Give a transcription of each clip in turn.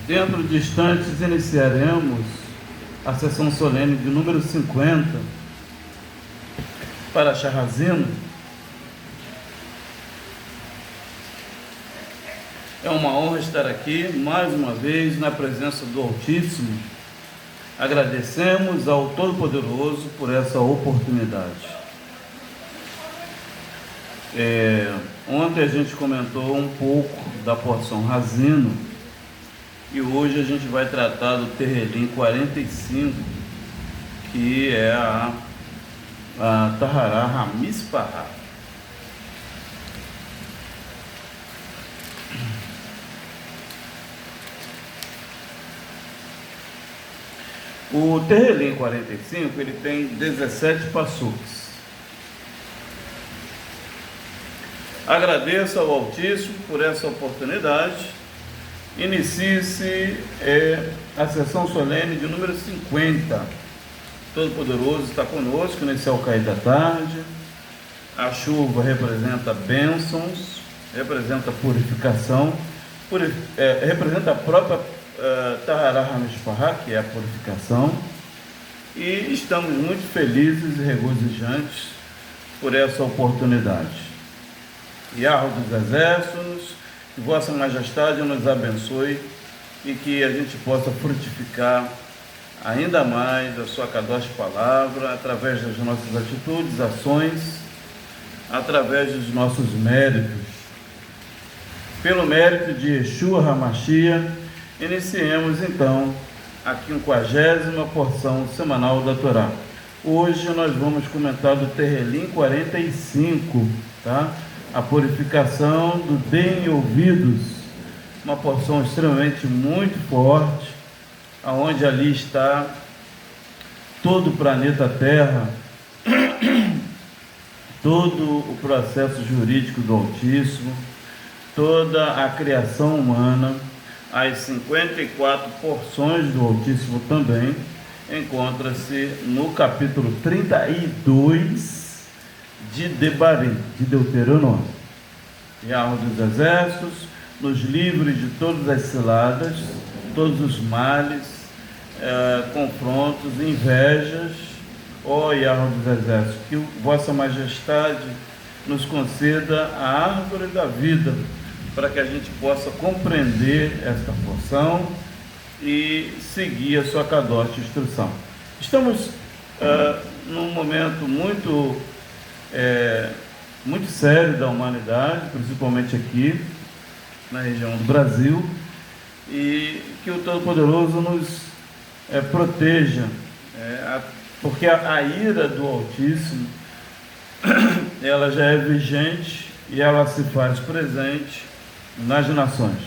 Dentro de instantes iniciaremos a sessão solene de número 50 para Charrazino. É uma honra estar aqui mais uma vez na presença do Altíssimo. Agradecemos ao Todo-Poderoso por essa oportunidade. Ontem a gente comentou um pouco da porção Razino e hoje a gente vai tratar do Terrelim 45, que é a Tahará Hamispahá. O Terrelim 45 ele tem 17 passuques. Agradeço ao Altíssimo por essa oportunidade. Inicie-se a sessão solene de número 50. Todo-Poderoso está conosco nesse ao cair da tarde. A chuva representa bênçãos, representa purificação, representa a própria Tahará Hamispahá, que é a purificação. E estamos muito felizes e regozijantes por essa oportunidade. Yahweh dos Exércitos, que Vossa Majestade nos abençoe e que a gente possa frutificar ainda mais a sua Kadosh Palavra, através das nossas atitudes, ações, através dos nossos méritos. Pelo mérito de Yeshua HaMashiach, iniciemos então a 50ª porção semanal da Torá. Hoje nós vamos comentar do Terrelim 45, tá? A purificação do bem ouvidos, uma porção extremamente muito forte, aonde ali está todo o planeta Terra, todo o processo jurídico do Altíssimo, toda a criação humana, as 54 porções do Altíssimo também, encontra-se no capítulo 32 de Devarim, de Deuteronômio. Yahweh dos Exércitos nos livre de todas as ciladas, todos os males, confrontos, invejas. Ó Yahweh dos Exércitos, que Vossa Majestade nos conceda a árvore da vida, para que a gente possa compreender esta porção e seguir a sua Kadosh instrução. Estamos num momento muito sério da humanidade, principalmente aqui na região do Brasil, e que o Todo-Poderoso nos proteja, porque a ira do Altíssimo ela já é vigente e ela se faz presente nas nações.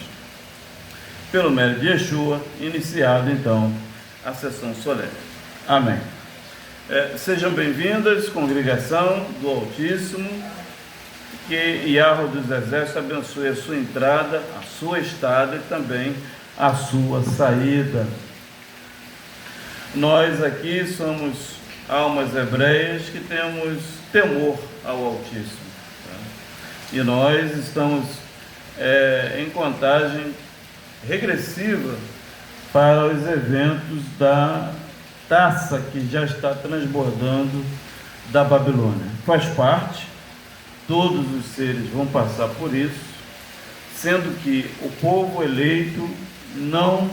Pelo mérito de Yeshua, iniciado então a sessão solene. Amém. Sejam bem-vindas, congregação do Altíssimo, que Yahweh dos Exércitos abençoe a sua entrada, a sua estada e também a sua saída. Nós aqui somos almas hebreias que temos temor ao Altíssimo, tá? E nós estamos em contagem regressiva para os eventos da taça que já está transbordando da Babilônia. Faz parte, todos os seres vão passar por isso, sendo que o povo eleito não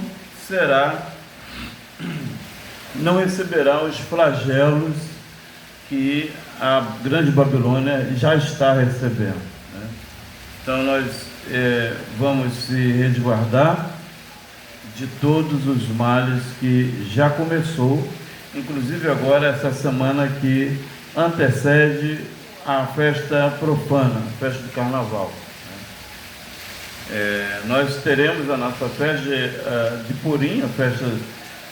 receberá os flagelos que a grande Babilônia já está recebendo, né? Então nós vamos se resguardar de todos os males que já começou, inclusive agora essa semana que antecede a festa profana, a festa do Carnaval. Nós teremos a nossa festa de Purim, a festa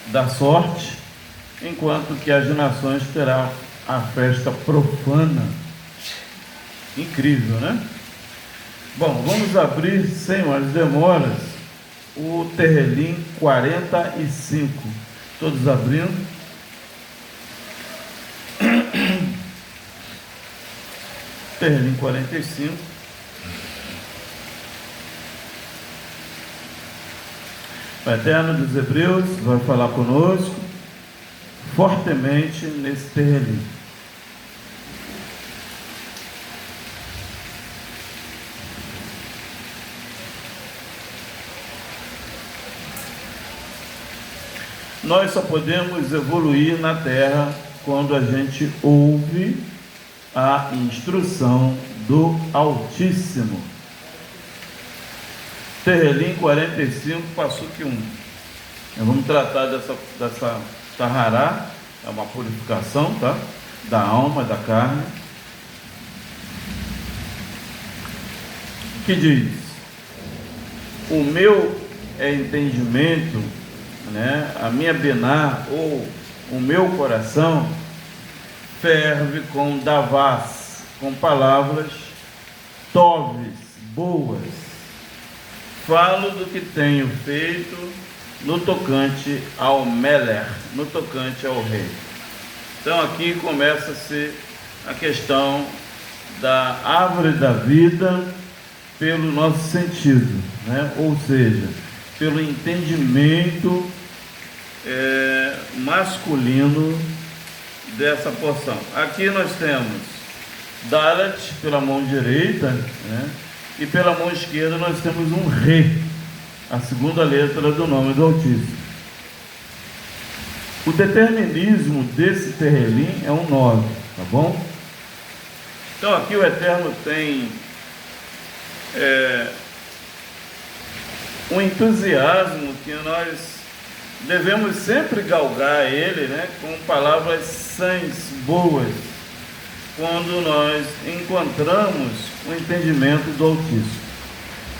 da sorte, enquanto que as nações terão a festa profana. Incrível, né? Bom, vamos abrir sem mais demoras o Terrelim 45. Todos abrindo. Terrelim 45. O Eterno dos Hebreus vai falar conosco fortemente nesse terrelim. Nós só podemos evoluir na Terra quando a gente ouve a instrução do Altíssimo. Terrelim 45, Passuque 1. Vamos tratar dessa Tahará, é uma purificação, tá? Da alma, da carne. Que diz: o meu entendimento, né? A minha bená, ou o meu coração, ferve com davás, com palavras toves, boas. Falo do que tenho feito no tocante ao Meler, no tocante ao rei. Então aqui começa-se a questão da árvore da vida pelo nosso sentido, né? Ou seja, pelo entendimento masculino dessa porção. Aqui nós temos Dalet pela mão direita, né? E pela mão esquerda nós temos um Re, a segunda letra do nome do Altíssimo. O determinismo desse terrelim é um 9, tá bom? Então aqui o Eterno tem um entusiasmo que nós devemos sempre galgar ele, né, com palavras sãs, boas, quando nós encontramos o entendimento do Altíssimo.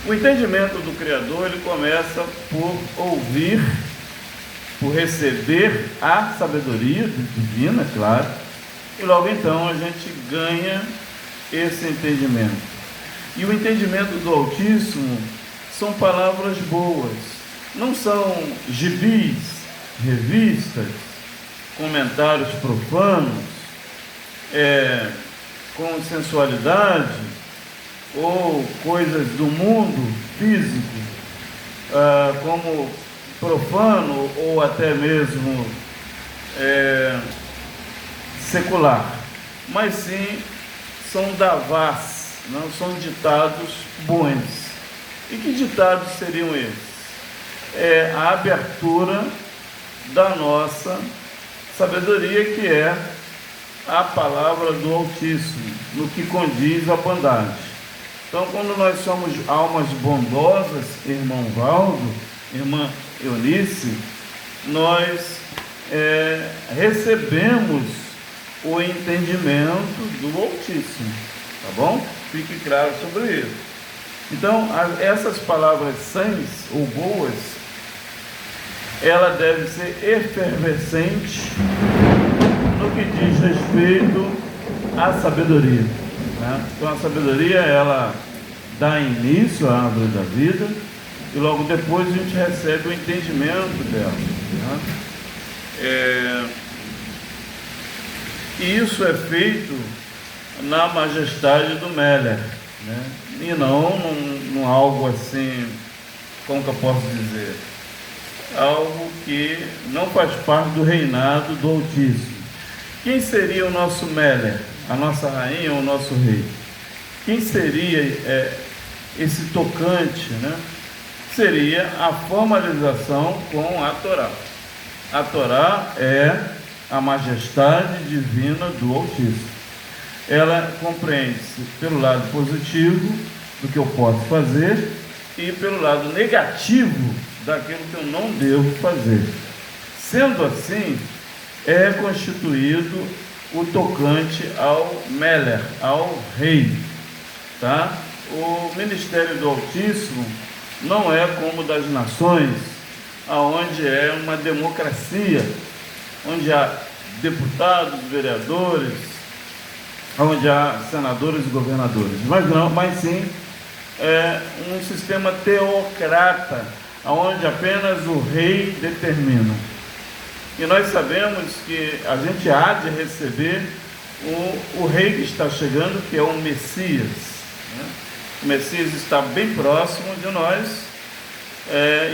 O entendimento do Criador, ele começa por ouvir, por receber a sabedoria divina, claro, e logo então a gente ganha esse entendimento. E o entendimento do Altíssimo são palavras boas, não são gibis, revistas, comentários profanos, com sensualidade, ou coisas do mundo físico, como profano, ou até mesmo secular, mas sim são davás, não são ditados bons. E que ditados seriam esses? É a abertura da nossa sabedoria, que é a palavra do Altíssimo, no que condiz à bondade. Então, quando nós somos almas bondosas, irmão Valdo, irmã Eunice, nós recebemos o entendimento do Altíssimo, tá bom? Fique claro sobre isso. Então, essas palavras sãs ou boas, ela deve ser efervescente no que diz respeito à sabedoria, né? Então a sabedoria, ela dá início à árvore da vida e logo depois a gente recebe o entendimento dela, né? E isso é feito na majestade do Meler, né? E não num algo assim, como que eu posso dizer, algo que não faz parte do reinado do Altíssimo. Quem seria o nosso Meler, a nossa rainha ou o nosso rei? Quem seria esse tocante, né? Seria a formalização com a Torá. A Torá é a majestade divina do Altíssimo. Ela compreende-se pelo lado positivo do que eu posso fazer e pelo lado negativo daquilo que eu não devo fazer. Sendo assim, é constituído o tocante ao Meler, ao rei, tá? O ministério do Altíssimo não é como das nações, aonde é uma democracia, onde há deputados, vereadores, onde há senadores e governadores, mas sim é um sistema teocrata, onde apenas o rei determina. E nós sabemos que a gente há de receber o rei que está chegando, que é o Messias, né? O Messias está bem próximo de nós,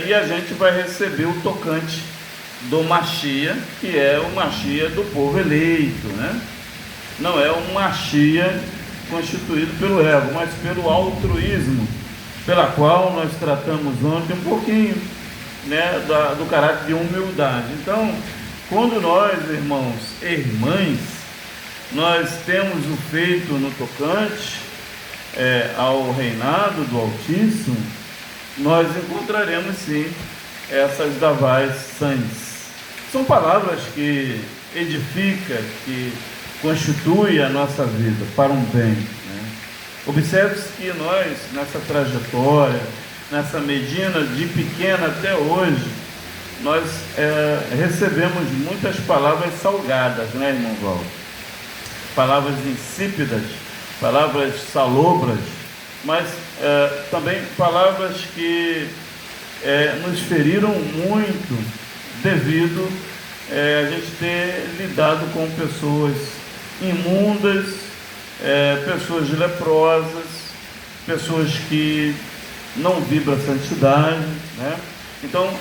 e a gente vai receber o tocante do Machia, que é o Machia do povo eleito, né? Não é um Machia constituído pelo ego, mas pelo altruísmo, pela qual nós tratamos ontem um pouquinho, né, do caráter de humildade. Então, quando nós, irmãos e irmãs, nós temos o feito no tocante ao reinado do Altíssimo, nós encontraremos sim essas davais sãs. São palavras que edificam, que constituem a nossa vida para um bem, né? Observe-se que nós, nessa trajetória, nessa medida de pequena até hoje, nós recebemos muitas palavras salgadas, né, irmão Valdo? Palavras insípidas, palavras salobras, mas também palavras que nos feriram muito devido a gente ter lidado com pessoas imundas, pessoas leprosas, pessoas que não vibram a santidade, né? Então,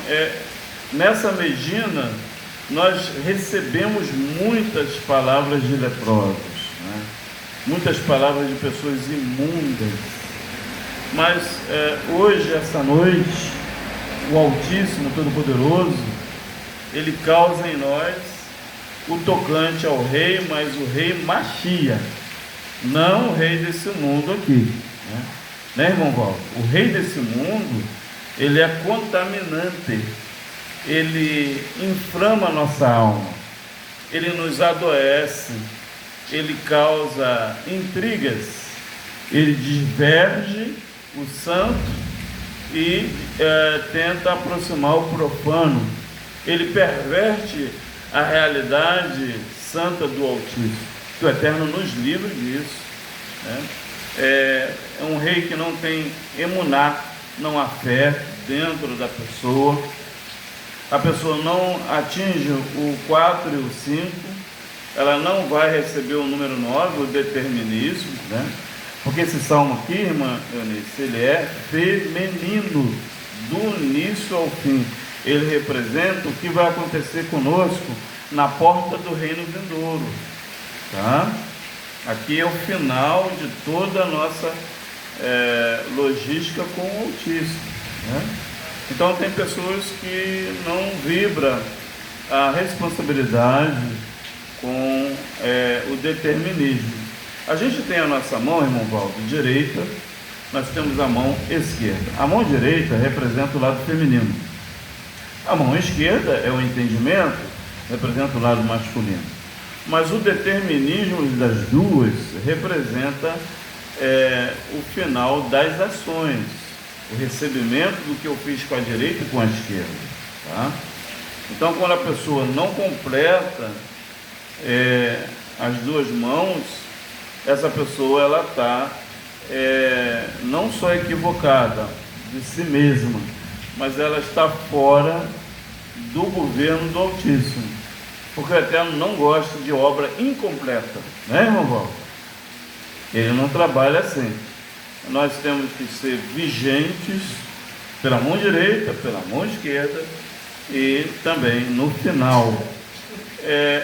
nessa medida, nós recebemos muitas palavras de leprosos, né? Muitas palavras de pessoas imundas, mas hoje, essa noite, o Altíssimo Todo-Poderoso, Ele causa em nós o tocante ao rei, mas o rei Machia, não o rei desse mundo aqui, né, irmão Valdo? O rei desse mundo, ele é contaminante, ele inflama a nossa alma, ele nos adoece, ele causa intrigas, ele diverge o santo e tenta aproximar o profano, ele perverte a realidade santa do Altíssimo, que o Eterno nos livre disso, né? É um rei que não tem emuná, não há fé dentro da pessoa, a pessoa não atinge o 4 e o 5, ela não vai receber o número 9, o determinismo, né? Porque esse salmo aqui, irmã Eunice, ele é feminino, do início ao fim. Ele representa o que vai acontecer conosco na porta do reino vindouro, tá? Aqui é o final de toda a nossa logística com o Altíssimo, né? Então tem pessoas que não vibram a responsabilidade com o determinismo. A gente tem a nossa mão, irmão Valdo, direita, nós temos a mão esquerda. A mão direita representa o lado feminino. A mão esquerda é o entendimento, representa o lado masculino. Mas o determinismo das duas representa o final das ações, o recebimento do que eu fiz com a direita e com a esquerda, tá? Então, quando a pessoa não completa as duas mãos, essa pessoa ela está não só equivocada de si mesma, mas ela está fora do governo do Altíssimo, porque o Eterno não gosta de obra incompleta, né, irmão Valdo? Ele não trabalha assim. Nós temos que ser vigentes pela mão direita, pela mão esquerda e também no final.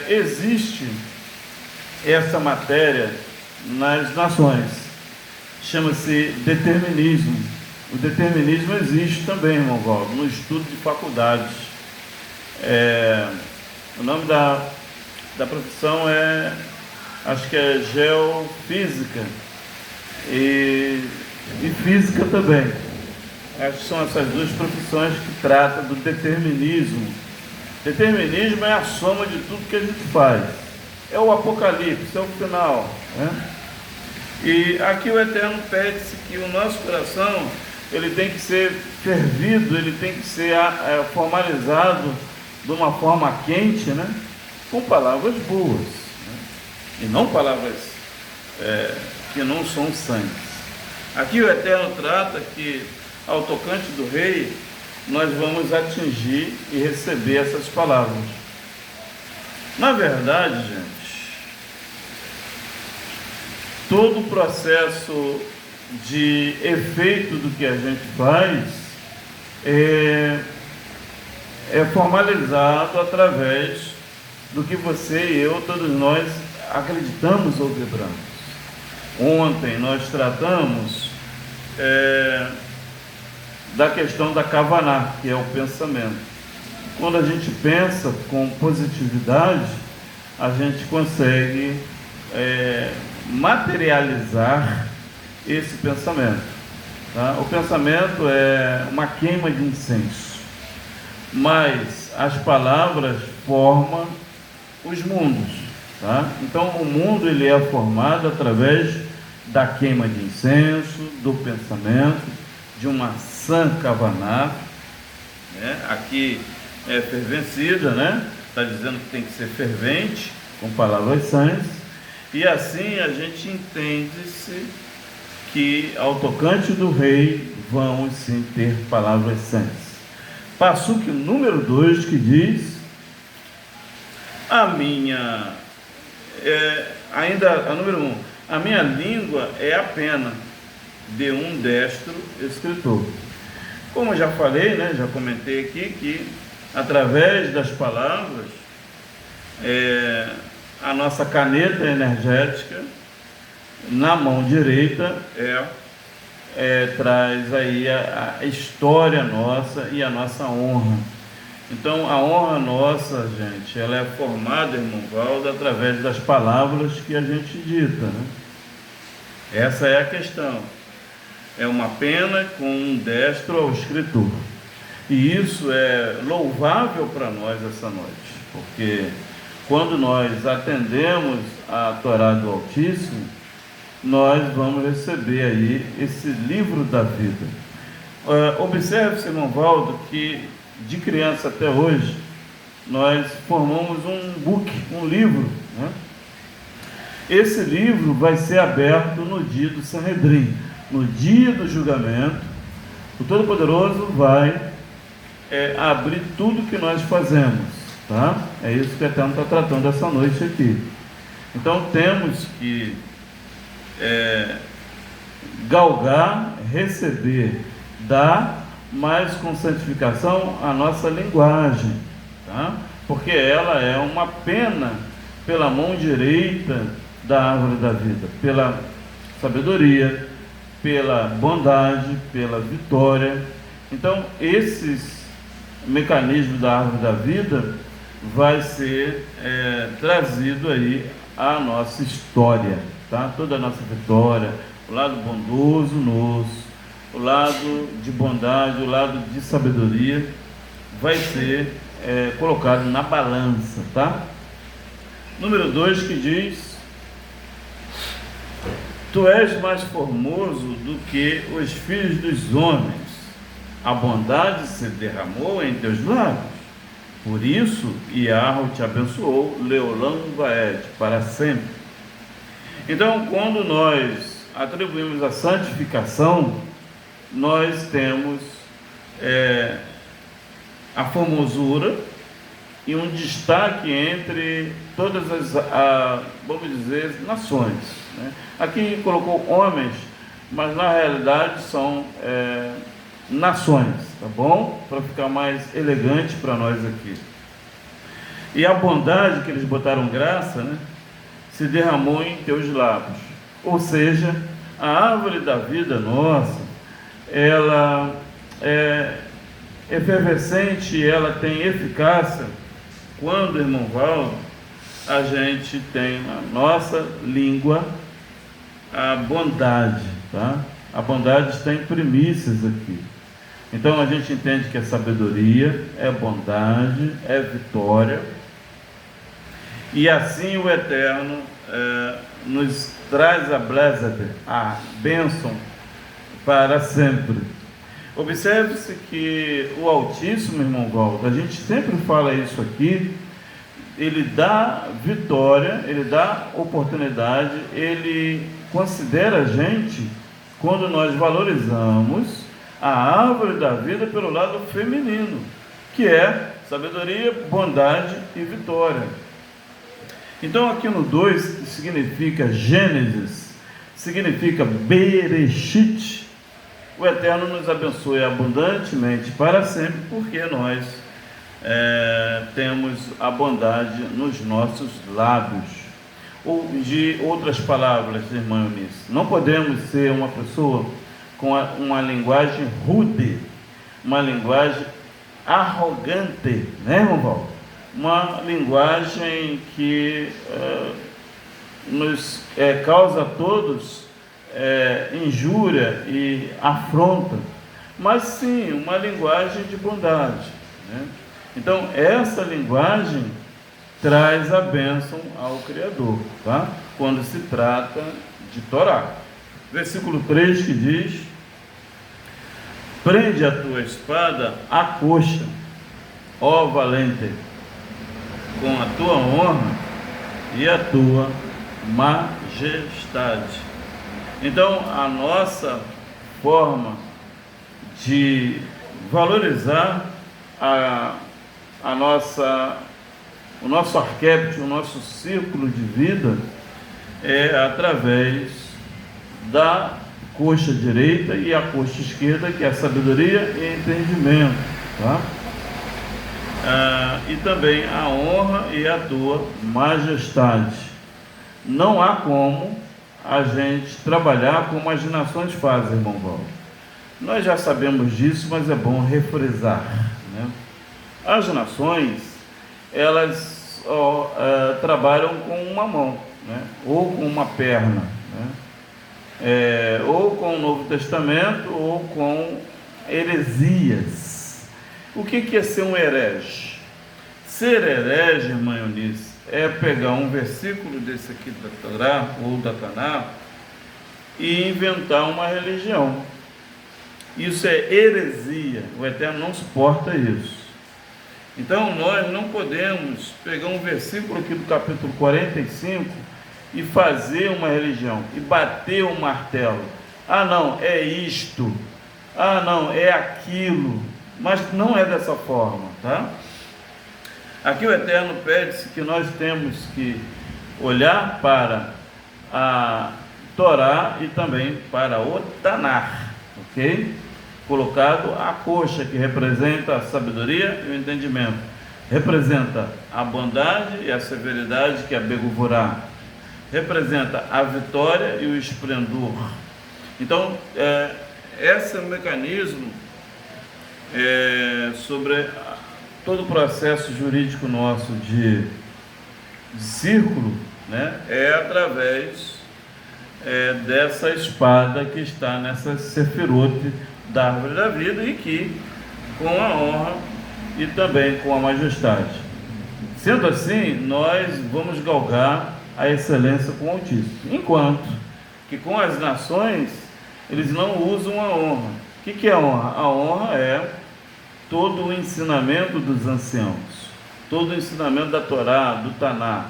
Existe essa matéria nas nações, chama-se determinismo. O determinismo existe também, irmão Valdo, no estudo de faculdades. O nome da profissão acho que é geofísica e física também. Acho que são essas duas profissões que tratam do determinismo. Determinismo é a soma de tudo que a gente faz. É o apocalipse, é o final, né? E aqui o Eterno pede-se que o nosso coração, ele tem que ser fervido, ele tem que ser formalizado de uma forma quente, né? Com palavras boas, né? E não palavras que não são sangues. Aqui o Eterno trata que ao tocante do rei, nós vamos atingir e receber essas palavras. Na verdade, gente, todo o processo de efeito do que a gente faz é, é formalizado através do que você e eu, todos nós, acreditamos ou vibramos. Ontem nós tratamos da questão da Kavaná, que é o pensamento. Quando a gente pensa com positividade, a gente consegue materializar esse pensamento. Tá? O pensamento é uma queima de incenso, mas as palavras formam os mundos. Tá? Então o mundo ele é formado através da queima de incenso, do pensamento, de uma sã Kavaná, né? Aqui é fervencida, né? Está dizendo que tem que ser fervente, com palavras sãs, e assim a gente entende-se que ao tocante do rei vamos sim ter palavras sãs. Passuque número 2 que diz: a minha, ainda a número 1, a minha língua é a pena de um destro escritor. Como eu já falei, né, já comentei aqui, que através das palavras, a nossa caneta energética na mão direita traz aí a história nossa e a nossa honra. Então a honra nossa, gente, ela é formada, irmão Valdo, através das palavras que a gente dita, né? Essa é a questão. É uma pena com um destro ao escritor. E isso é louvável para nós essa noite, porque quando nós atendemos a Torá do Altíssimo, nós vamos receber aí esse livro da vida. Observe, irmão Valdo, que de criança até hoje, nós formamos um book, um livro, né? Esse livro vai ser aberto no dia do Sanhedrin, no dia do julgamento. O Todo-Poderoso vai abrir tudo que nós fazemos, tá? É isso que o Eterno está tratando essa noite aqui. Então temos que galgar, receber, dar, mas com santificação a nossa linguagem, tá? Porque ela é uma pena pela mão direita da árvore da vida, pela sabedoria, pela bondade, pela vitória. Então esses mecanismos da árvore da vida vai ser trazido aí à nossa história, tá? Toda a nossa vitória, o lado bondoso nosso, o lado de bondade, o lado de sabedoria vai ser colocado na balança, tá? Número 2 que diz: tu és mais formoso do que os filhos dos homens, a bondade se derramou em teus lábios, por isso Yahweh te abençoou, Leolam Vaed, para sempre. Então, quando nós atribuímos a santificação, nós temos a formosura e um destaque entre todas as, vamos dizer, nações, né? Aqui colocou homens, mas na realidade são nações, tá bom? Para ficar mais elegante para nós aqui. E a bondade que eles botaram graça, né, se derramou em teus lábios. Ou seja, a árvore da vida nossa, ela é efervescente, ela tem eficácia quando, irmão Valdo, a gente tem na nossa língua a bondade, tá? A bondade está em primícias aqui. Então a gente entende que a sabedoria é bondade, é vitória, e assim o Eterno nos traz a bênção para sempre. Observe-se que o Altíssimo, irmão Valdo, a gente sempre fala isso aqui, ele dá vitória, ele dá oportunidade, ele considera a gente quando nós valorizamos a árvore da vida pelo lado feminino, que é sabedoria, bondade e vitória. Então aqui no 2 significa Gênesis, significa Bereshit, o Eterno nos abençoe abundantemente para sempre, porque nós temos a bondade nos nossos lábios. Ou, de outras palavras, irmã Eunice, não podemos ser uma pessoa com uma linguagem rude, uma linguagem arrogante, né, irmão Paulo? Uma linguagem que nos causa a todos injúria e afronta, mas sim uma linguagem de bondade, né? Então essa linguagem traz a bênção ao Criador, tá? Quando se trata de Torá. Versículo 3 que diz: prende a tua espada à coxa, ó valente, com a tua honra e a tua majestade. Então, a nossa forma de valorizar o nosso arquétipo, o nosso círculo de vida é através da coxa direita e a coxa esquerda, que é a sabedoria e entendimento, tá? E também a honra e a tua majestade. Não há como a gente trabalhar como as nações fazem, irmão Paulo. Nós já sabemos disso, mas é bom refrisar, né? As nações, elas trabalham com uma mão, né? Ou com uma perna, né? Ou com o Novo Testamento, ou com heresias. O que é ser um herege? Ser herege, irmã Eunice, é pegar um versículo desse aqui da Torá ou da Taná e inventar uma religião. Isso é heresia. O Eterno não suporta isso. Então nós não podemos pegar um versículo aqui do capítulo 45 e fazer uma religião e bater o martelo. Ah, não, é isto. Ah, não, é aquilo. Mas não é dessa forma, tá? Aqui o Eterno pede-se que nós temos que olhar para a Torá e também para o Tanar, ok? Colocado a coxa, que representa a sabedoria e o entendimento, representa a bondade e a severidade, que é a Beguvurá, representa a vitória e o esplendor. Então, esse é o mecanismo sobre todo o processo jurídico nosso de círculo, né? É através dessa espada que está nessa sefirote da árvore da vida, e que com a honra e também com a majestade. Sendo assim, nós vamos galgar a excelência com o Altíssimo, enquanto que com as nações eles não usam a honra. O que é a honra? A honra é todo o ensinamento dos anciãos, todo o ensinamento da Torá, do Taná,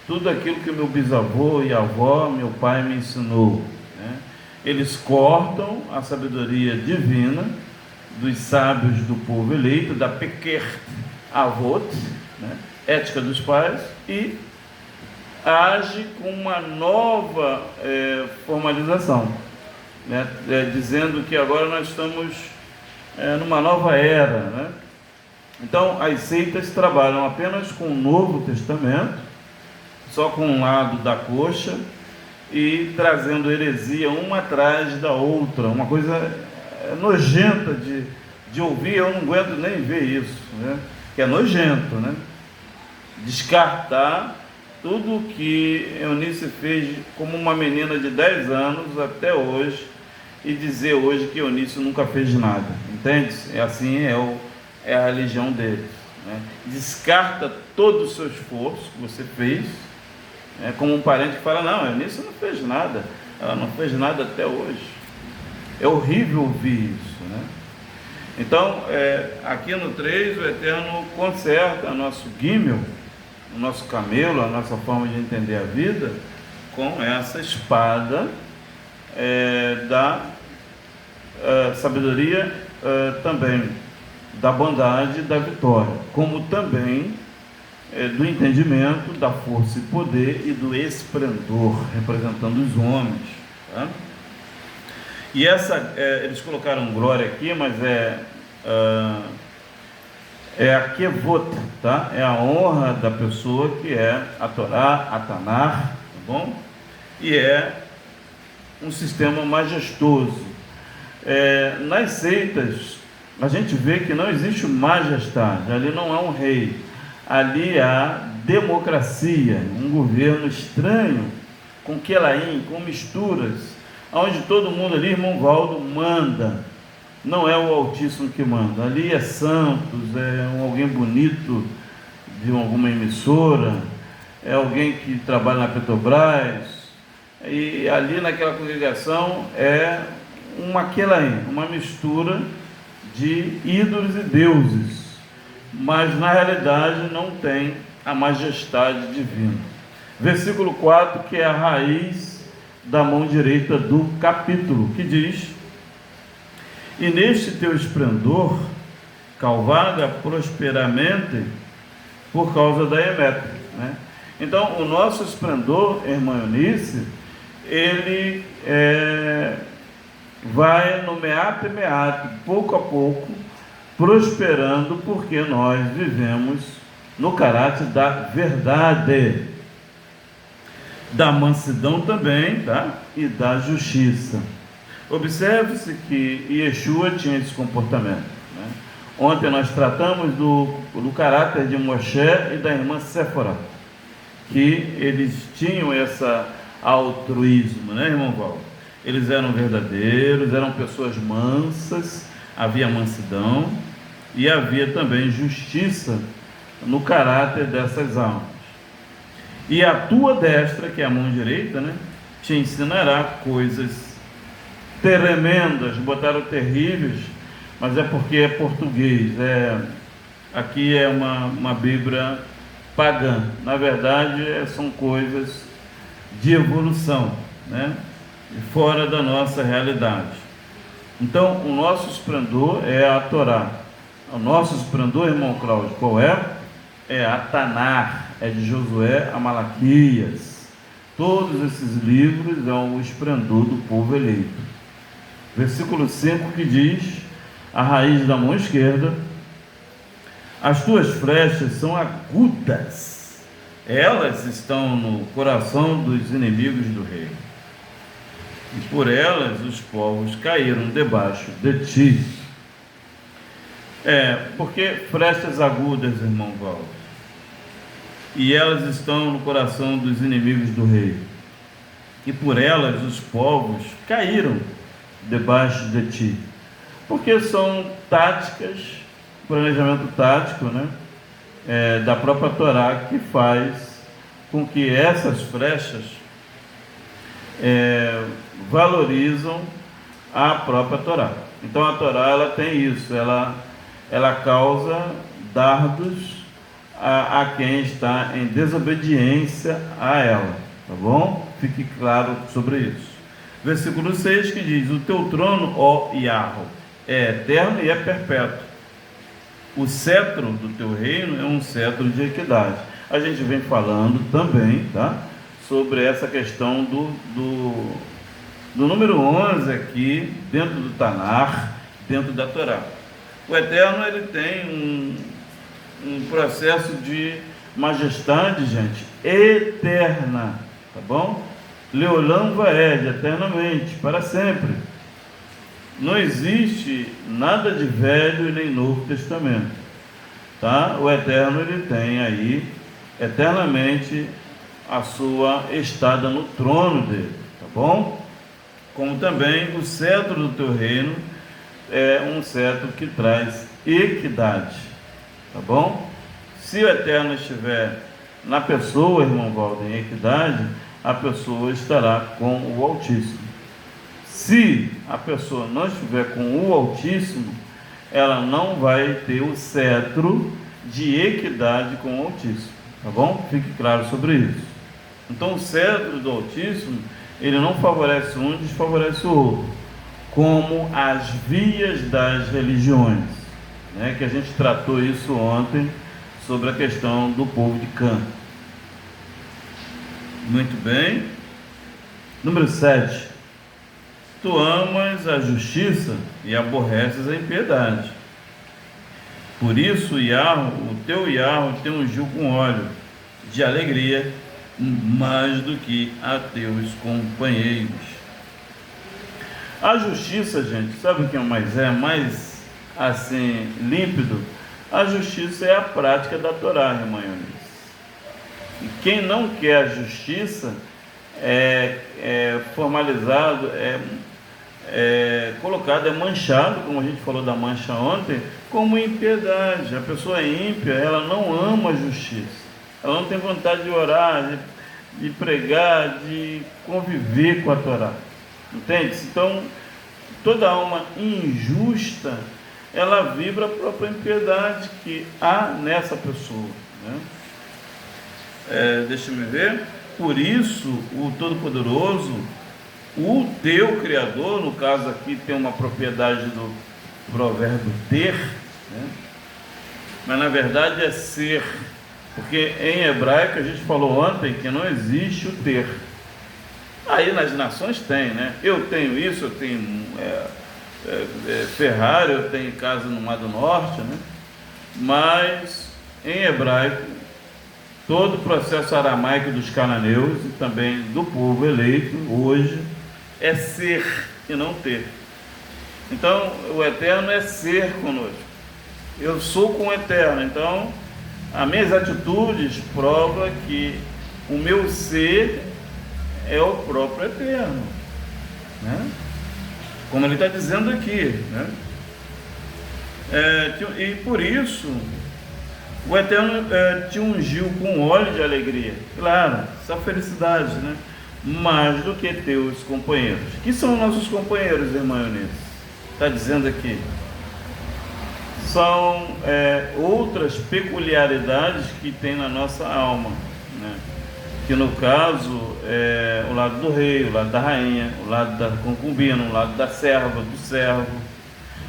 tudo aquilo que meu bisavô e avó, meu pai me ensinou, né? Eles cortam a sabedoria divina dos sábios do povo eleito, da Peker Avot, né? Ética dos pais, e age com uma nova formalização, né? Dizendo que agora nós estamos numa nova era, né? Então as seitas trabalham apenas com o Novo Testamento, só com um lado da coxa, e trazendo heresia uma atrás da outra, uma coisa nojenta de ouvir. Eu não aguento nem ver isso, né? Que é nojento, né? Descartar tudo que Eunice fez como uma menina de 10 anos até hoje, e dizer hoje que Eunice nunca fez nada, entende? Assim é a religião deles, né? Descarta todo o seu esforço que você fez, como um parente que fala: não, Eunice não fez nada, ela não fez nada até hoje. É horrível ouvir isso, né? Então, aqui no 3, o Eterno conserta o nosso gímel, o nosso camelo, a nossa forma de entender a vida, com essa espada da sabedoria, também da bondade e da vitória, como também do entendimento, da força e poder e do esplendor, representando os homens, tá? E essa, eles colocaram glória aqui, mas é a kevot, tá? É a honra da pessoa, que é a Torá, a Tanar, tá bom? E é um sistema majestoso. Nas seitas, a gente vê que não existe majestade, ali não há um rei, ali há democracia, um governo estranho, com quelaim, com misturas, onde todo mundo ali, irmão Valdo, manda. Não é o Altíssimo que manda, ali é Santos, é alguém bonito de alguma emissora, é alguém que trabalha na Petrobras, e ali naquela congregação é uma mistura de ídolos e deuses, mas na realidade não tem a majestade divina. Versículo 4, que é a raiz da mão direita do capítulo, que diz: e neste teu esplendor calvaga prosperamente por causa da Emet, né? Então, o nosso esplendor, irmã Eunice, ele vai no meate, pouco a pouco, prosperando, porque nós vivemos no caráter da verdade, da mansidão também, tá? E da justiça. Observe-se que Yeshua tinha esse comportamento, né? Ontem nós tratamos do caráter de Moshe e da irmã Séfora, que eles tinham esse altruísmo, né, irmão Val? Eles eram verdadeiros, eram pessoas mansas, havia mansidão e havia também justiça no caráter dessas almas. E a tua destra, que é a mão direita, né, te ensinará coisas tremendas. Botaram terríveis, mas é porque é português, aqui é uma Bíblia pagã. Na verdade, são coisas de evolução, né, fora da nossa realidade. Então, o nosso esplendor é a Torá. O nosso esplendor, irmão Cláudio, qual é? É a Tanar, é de Josué a Malaquias. Todos esses livros são o esplendor do povo eleito. Versículo 5, que diz: a raiz da mão esquerda, as tuas flechas são agudas, elas estão no coração dos inimigos do rei, e por elas os povos caíram debaixo de ti. Porque flechas agudas, irmão Valdo, e elas estão no coração dos inimigos do rei, e por elas os povos caíram debaixo de ti. Porque são táticas, planejamento tático, né, da própria Torá, que faz com que essas flechas valorizam a própria Torá. Então a Torá, ela tem isso, ela causa dardos a quem está em desobediência a ela, tá bom? Fique claro sobre isso. Versículo 6, que diz: o teu trono, ó Yahweh, é eterno e é perpétuo. O cetro do teu reino é um cetro de equidade. A gente vem falando também, tá, sobre essa questão do número 11 aqui, dentro do Tanar, dentro da Torá. O Eterno, ele tem um processo de majestade, gente, eterna, tá bom? Leolam vaed, eternamente, para sempre. Não existe nada de Velho e nem Novo Testamento, tá? O Eterno, ele tem aí eternamente a sua estada no trono dele, tá bom? Como também o cetro do teu reino é um cetro que traz equidade, tá bom? Se o Eterno estiver na pessoa, irmão Valdo, em equidade, a pessoa estará com o Altíssimo. Se a pessoa não estiver com o Altíssimo, ela não vai ter o cetro de equidade com o Altíssimo, tá bom? Fique claro sobre isso. Então o cetro do Altíssimo, ele não favorece um, desfavorece o outro, como as vias das religiões, né? Que a gente tratou isso ontem, sobre a questão do povo de Cã. Muito bem. Número 7. tu amas a justiça e aborreces a impiedade. Por isso, o teu Iarro te ungiu com óleo de alegria, mais do que a teus companheiros. A justiça, gente, sabe o que é mais assim, límpido? A justiça é a prática da Torá, irmã Eunice. E quem não quer a justiça é formalizado, colocado, é manchado, como a gente falou da mancha ontem, como impiedade. A pessoa ímpia, ela não ama a justiça, ela não tem vontade de orar, de pregar, de conviver com a Torá, entende? Então, toda alma injusta, ela vibra a própria impiedade que há nessa pessoa, né? Deixa eu ver. Por isso, o Todo-Poderoso, o teu Criador, no caso aqui tem uma propriedade do provérbio ter, né? Mas na verdade é ser, porque em hebraico a gente falou ontem que não existe o ter. Aí nas nações tem, né? Eu tenho isso, eu tenho Ferrari, eu tenho casa no Mar do Norte, né? Mas em hebraico, todo o processo aramaico dos cananeus e também do povo eleito hoje é ser e não ter. Então o Eterno é ser conosco. Eu sou com o Eterno. Então as minhas atitudes provam que o meu ser é o próprio Eterno, né? Como ele está dizendo aqui, né? E por isso o Eterno te ungiu com óleo de alegria. Claro, essa felicidade, né? Mais do que teus companheiros. Que são nossos companheiros, irmã Eunice? Está dizendo aqui. São outras peculiaridades que tem na nossa alma, né? Que no caso é o lado do rei, o lado da rainha, o lado da concubina, o lado da serva, do servo.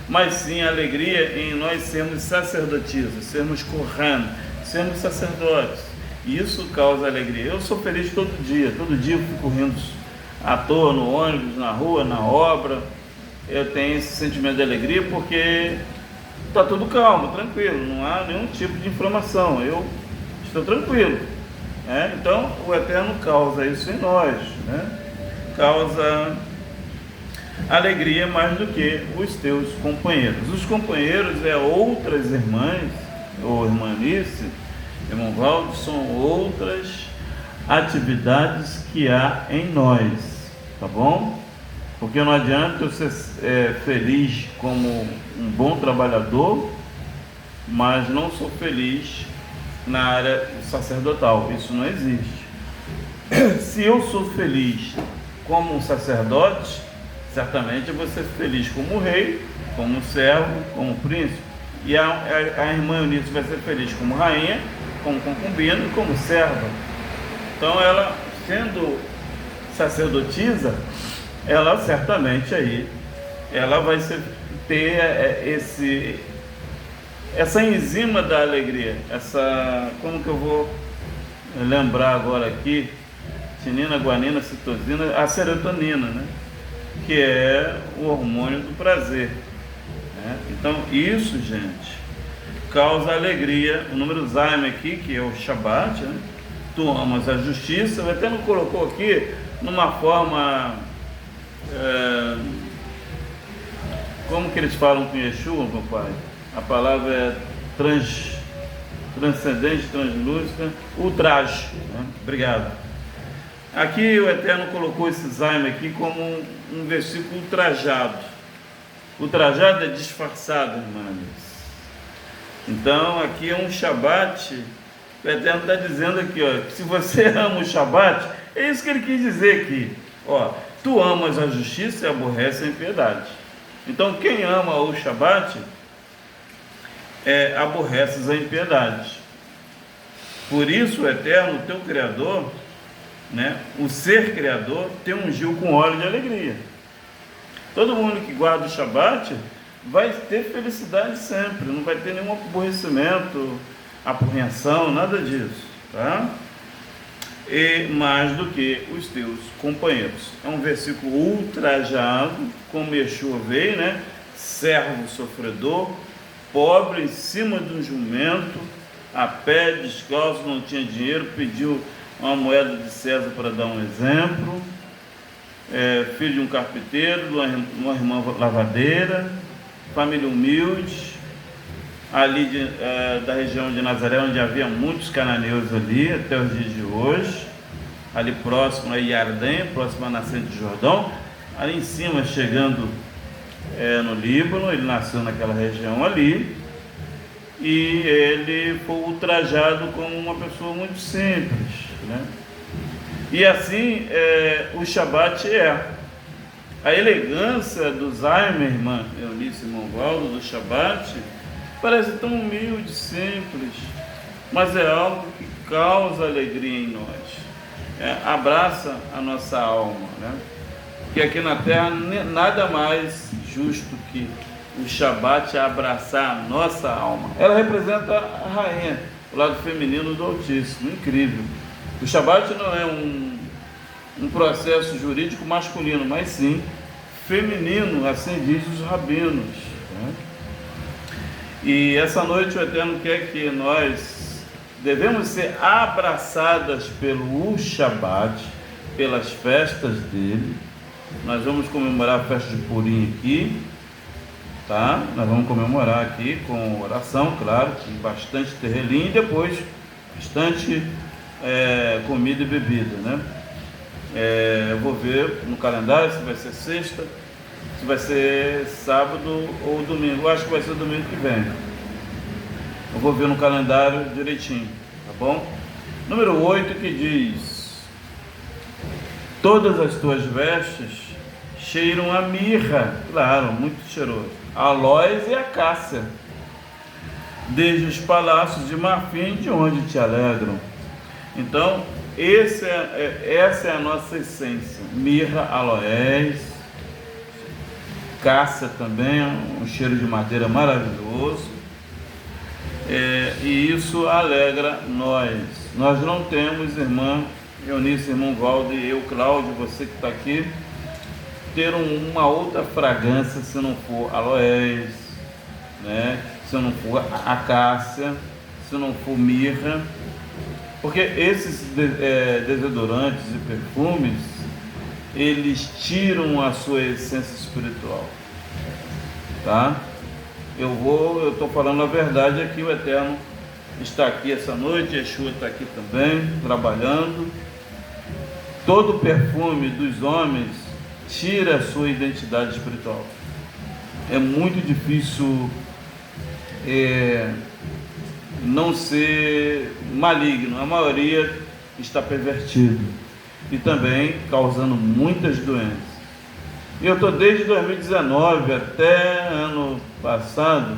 Mas sim a alegria em nós sermos sacerdotisas, sermos Kohan, sermos sacerdotes. E isso causa alegria. Eu sou feliz todo dia eu fico rindo à toa no ônibus, na rua, na obra. Eu tenho esse sentimento de alegria porque está tudo calmo, tranquilo, não há nenhum tipo de inflamação, eu estou tranquilo, né? Então o Eterno causa isso em nós, né? Causa alegria mais do que os teus companheiros. Os companheiros outras irmãs, ou irmã Alice, irmão Valdo, são outras atividades que há em nós, tá bom? Porque não adianta eu ser feliz como um bom trabalhador, mas não sou feliz na área sacerdotal. Isso não existe. Se eu sou feliz como um sacerdote, certamente eu vou ser feliz como rei, como servo, como príncipe. E a irmã Eunice vai ser feliz como rainha, como concubina e como serva. Então ela, sendo sacerdotisa, ela certamente aí, ela vai ter essa enzima da alegria, como que eu vou lembrar agora aqui, tinina, guanina, citosina, a serotonina, né? Que é o hormônio do prazer, né? Então isso, gente, causa alegria. O número Zaim aqui, que é o Shabat, né? Tu amas a justiça. Eu até não colocou aqui numa forma como que eles falam com Yeshua, meu pai? A palavra é transcendente, translúcida, ultraje, né? Obrigado. Aqui o Eterno colocou esse Zaim aqui como um versículo ultrajado. Ultrajado é disfarçado, irmãs. Então aqui é um Shabat. O Eterno está dizendo aqui, ó, que se você ama o Shabat, é isso que ele quis dizer aqui, ó. Tu amas a justiça e aborrece a impiedade. Então quem ama o Shabat aborrece a impiedade. Por isso o Eterno, teu Criador, né, o ser Criador, te ungiu com óleo de alegria. Todo mundo que guarda o Shabat vai ter felicidade sempre, não vai ter nenhum aborrecimento, apreensão, nada disso, tá? e mais do que os teus companheiros. É um versículo ultrajado, como Yeshua veio, né? Servo sofredor, pobre em cima de um jumento, a pé, descalço, não tinha dinheiro, pediu uma moeda de César para dar um exemplo, filho de um carpinteiro, de uma irmã lavadeira, família humilde, ali da região de Nazaré, onde havia muitos cananeus ali, até os dias de hoje, ali próximo a Iardém, próximo à nascente de Jordão, ali em cima, chegando no Líbano. Ele nasceu naquela região ali, e ele foi ultrajado como uma pessoa muito simples, né? E assim o Shabat a elegância do Zaymer, irmã Eunice, irmão Valdo, do Shabat, parece tão humilde, simples, mas é algo que causa alegria em nós, abraça a nossa alma, né? Que aqui na terra nada mais justo que o Shabat abraçar a nossa alma. Ela representa a rainha, o lado feminino do Altíssimo, incrível. O Shabat não é um processo jurídico masculino, mas sim feminino, assim diz os rabinos, né? E essa noite o Eterno quer que nós devemos ser abraçadas pelo Shabat, pelas festas dele. Nós vamos comemorar a festa de Purim aqui, tá? Nós vamos comemorar aqui com oração, claro, com bastante terrelim, e depois bastante comida e bebida, né? Eu vou ver no calendário se vai ser sexta, se vai ser sábado ou domingo. Eu acho que vai ser domingo que vem. Eu vou ver no calendário direitinho, tá bom? Número 8, que diz: todas as tuas vestes cheiram a mirra, claro, muito cheiroso, aloés e acácia, desde os palácios de marfim, de onde te alegram. Então, essa é a nossa essência: mirra, aloés, cássia também, um cheiro de madeira maravilhoso, e isso alegra nós. Nós não temos, irmã Eunice, irmão Valdo e eu, Cláudio, você que está aqui, ter uma outra fragrância se não for aloés, né? Se não for acácia, se não for mirra, porque esses desodorantes e perfumes, eles tiram a sua essência espiritual, tá? Eu estou falando a verdade aqui. O Eterno está aqui essa noite, Yeshua está aqui também, trabalhando. Todo perfume dos homens tira a sua identidade espiritual. É muito difícil não ser maligno. A maioria está pervertido e também causando muitas doenças. E eu estou desde 2019 até ano passado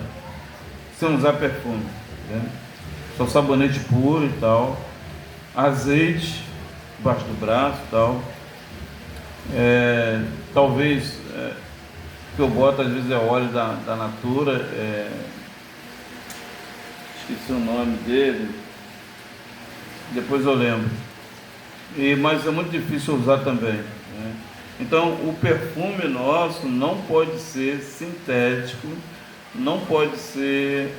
sem usar perfume, né? Só sabonete puro e tal, azeite debaixo do braço e tal. Talvez que eu boto às vezes é óleo da Natura, esqueci o nome dele, depois eu lembro. Mas é muito difícil usar também, né? Então o perfume nosso não pode ser sintético, não pode ser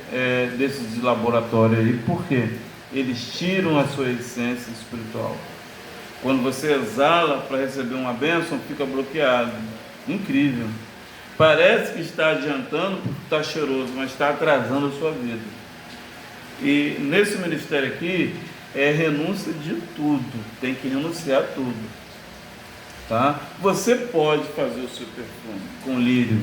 desses de laboratório aí, porque eles tiram a sua essência espiritual. Quando você exala para receber uma bênção, fica bloqueado. Incrível. Parece que está adiantando porque está cheiroso, mas está atrasando a sua vida. E nesse ministério aqui é renúncia de tudo. Tem que renunciar a tudo, tá? Você pode fazer o seu perfume com lírio.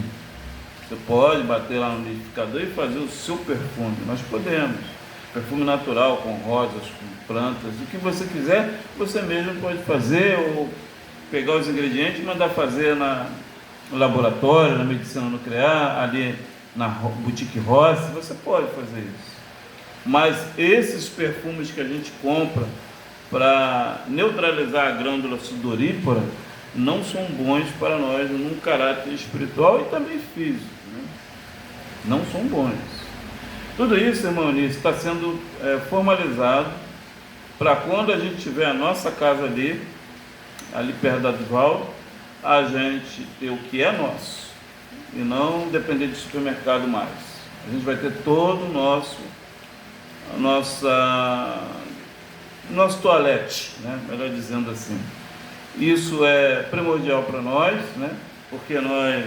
Você pode bater lá no liquidificador e fazer o seu perfume. Nós podemos. Perfume natural, com rosas, com plantas, o que você quiser, você mesmo pode fazer, ou pegar os ingredientes e mandar fazer no laboratório, na medicina nuclear, ali na Boutique Rossi. Você pode fazer isso. Mas esses perfumes que a gente compra para neutralizar a glândula sudorípara não são bons para nós num caráter espiritual e também físico, né? Não são bons. Tudo isso, irmão Eunice, está sendo formalizado para quando a gente tiver a nossa casa ali perto da Duval, a gente ter o que é nosso e não depender de supermercado mais. A gente vai ter todo o nosso toalete, né? Melhor dizendo assim. Isso é primordial para nós, né? Porque nós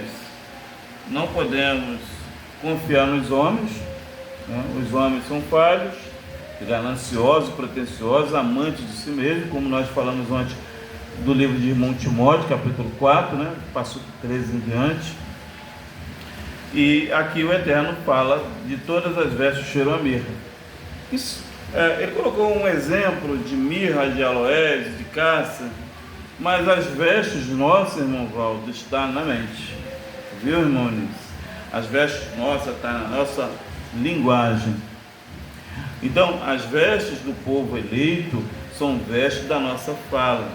não podemos confiar nos homens, né? Os homens são falhos, gananciosos, pretensiosos, amantes de si mesmos, como nós falamos ontem do livro de Irmão Timóteo, capítulo 4, né? Passou 13 em diante. E aqui o Eterno fala de todas as vestes que cheiram a mirra. Ele colocou um exemplo de mirra, de aloés, de cássia, mas as vestes nossas, irmão Valdo, estão na mente. Viu, irmão Nis? As vestes nossas estão na nossa linguagem. Então, as vestes do povo eleito são vestes da nossa fala.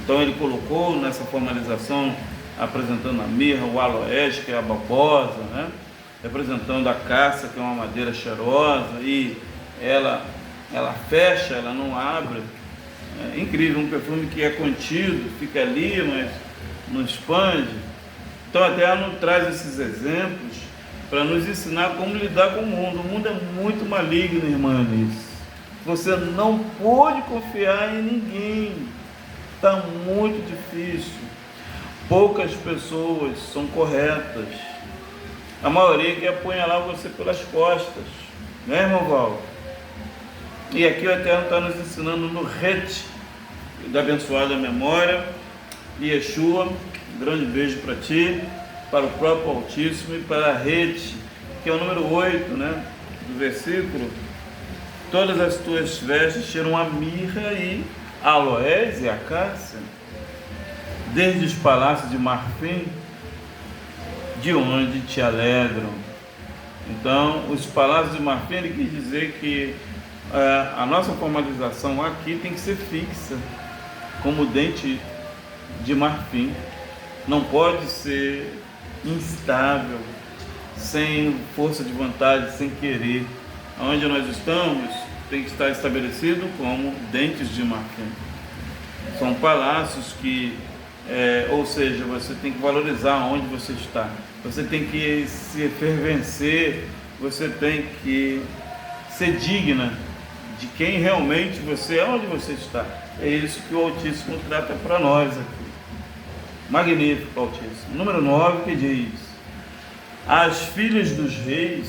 Então, ele colocou nessa formalização, apresentando a mirra, o aloés, que é a babosa, né? Representando a cássia, que é uma madeira cheirosa, e ela fecha, ela não abre. É incrível, um perfume que é contido, fica ali, mas não expande. Então a Eterno traz esses exemplos para nos ensinar como lidar com o mundo. O mundo é muito maligno, irmã Eunice. Você não pode confiar em ninguém. Está muito difícil. Poucas pessoas são corretas. A maioria quer apunhalar você pelas costas. Né, irmão Val? E aqui o Eterno está nos ensinando no RET, da abençoada memória, Yeshua. Um grande beijo para ti, para o próprio Altíssimo e para a rede, que é o número 8, né, do versículo. Todas as tuas vestes cheiram a mirra e aloés e acácia, desde os palácios de marfim, de onde te alegram. Então, os palácios de marfim, ele quis dizer que a nossa formalização aqui tem que ser fixa, como dente de marfim. Não pode ser instável, sem força de vontade, sem querer. Onde nós estamos tem que estar estabelecido como dentes de marfim. São palácios que, ou seja, você tem que valorizar onde você está. Você tem que se efervescer, você tem que ser digna de quem realmente você é, onde você está. É isso que o Altíssimo trata para nós aqui. Magnífico, Altíssimo. Número 9, que diz: as filhas dos reis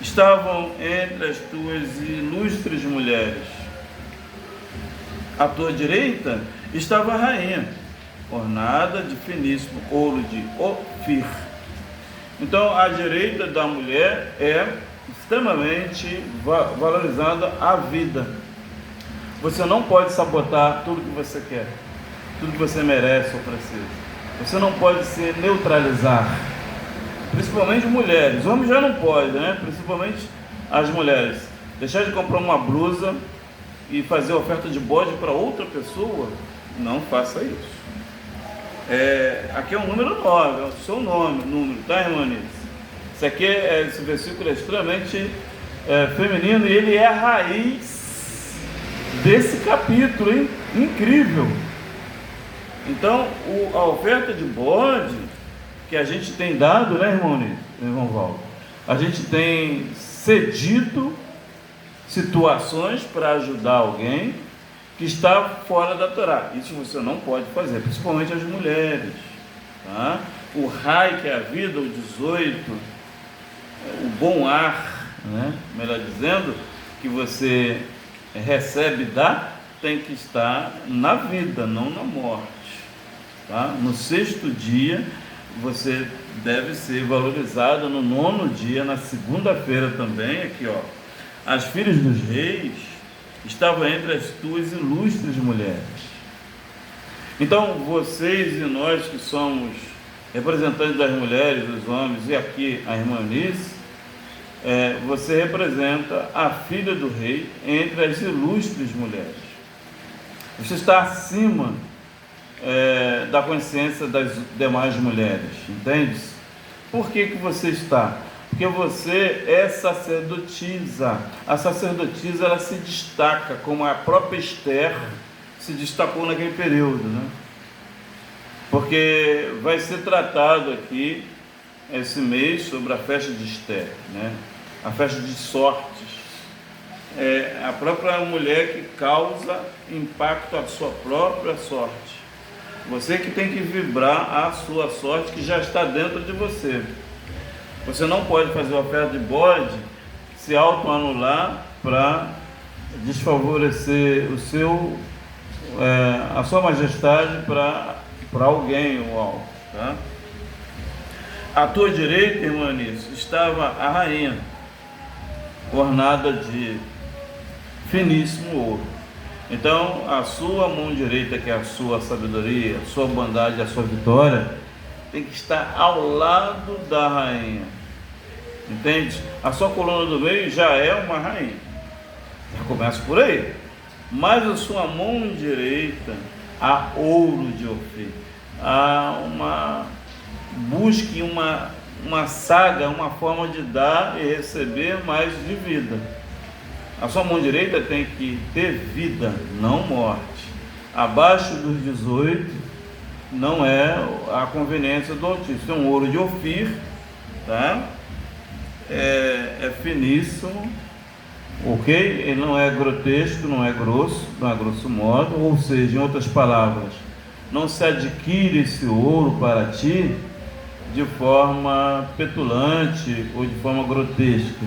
estavam entre as tuas ilustres mulheres. À tua direita estava a rainha, ornada de finíssimo ouro de Ofir. Então, a direita da mulher é extremamente valorizada a vida. Você não pode sabotar tudo que você quer, tudo que você merece ou precisa. Você não pode se neutralizar, principalmente mulheres. Homens já não podem, né? Principalmente as mulheres. Deixar de comprar uma blusa e fazer oferta de bode para outra pessoa, não faça isso. Aqui é o número 9, é o seu número, tá, irmã Nice? Esse versículo é extremamente feminino, e ele é a raiz desse capítulo, hein? Incrível. Então, a oferta de bode que a gente tem dado, né, irmão Valdo? A gente tem cedido situações para ajudar alguém que está fora da Torá. Isso você não pode fazer, principalmente as mulheres, tá? O Rai, que é a vida, o 18, o bom ar, né? Melhor dizendo, que você recebe e dá, tem que estar na vida, não na morte, tá? No 6º dia, você deve ser valorizado. No 9º dia, na segunda-feira também, aqui ó, as filhas dos reis estavam entre as tuas ilustres mulheres. Então, vocês e nós que somos representantes das mulheres, dos homens, e aqui a irmã Eunice, você representa a filha do rei entre as ilustres mulheres. Você está acima da consciência das demais mulheres, entende? Por que você está? Porque você é sacerdotisa. A sacerdotisa, ela se destaca, como a própria Esther se destacou naquele período, né? Porque vai ser tratado aqui esse mês sobre a festa de Esther, né? A festa de sortes. É a própria mulher que causa impacto à sua própria sorte. Você que tem que vibrar a sua sorte que já está dentro de você. Você não pode fazer oferta de bode, se autoanular para desfavorecer a sua majestade para alguém ou algo, tá? À tua direita, irmã Nisso, estava a rainha, ornada de finíssimo ouro. Então, a sua mão direita, que é a sua sabedoria, a sua bondade, a sua vitória, tem que estar ao lado da rainha. Entende? A sua coluna do meio já é uma rainha. Já começa por aí. Mas a sua mão direita, há ouro de Ofir. Há busque uma saga, uma forma de dar e receber mais de vida. A sua mão direita tem que ter vida, não morte. Abaixo dos 18 não é a conveniência do Altíssimo. É um ouro de Ofir, tá? É finíssimo, ok? Ele não é grotesco, não é grosso modo, ou seja, em outras palavras, não se adquire esse ouro para ti de forma petulante ou de forma grotesca,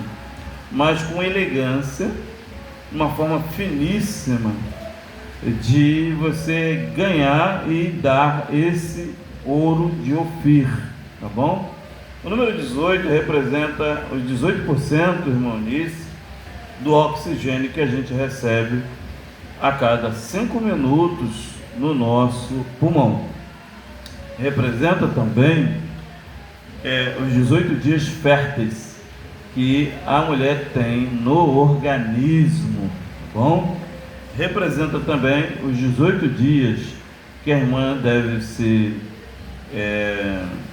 mas com elegância, uma forma finíssima de você ganhar e dar esse ouro de Ofir, tá bom? O número 18 representa os 18%, irmão Nice, do oxigênio que a gente recebe a cada 5 minutos no nosso pulmão. Representa também os 18 dias férteis que a mulher tem no organismo, tá bom? Representa também os 18 dias que a irmã deve se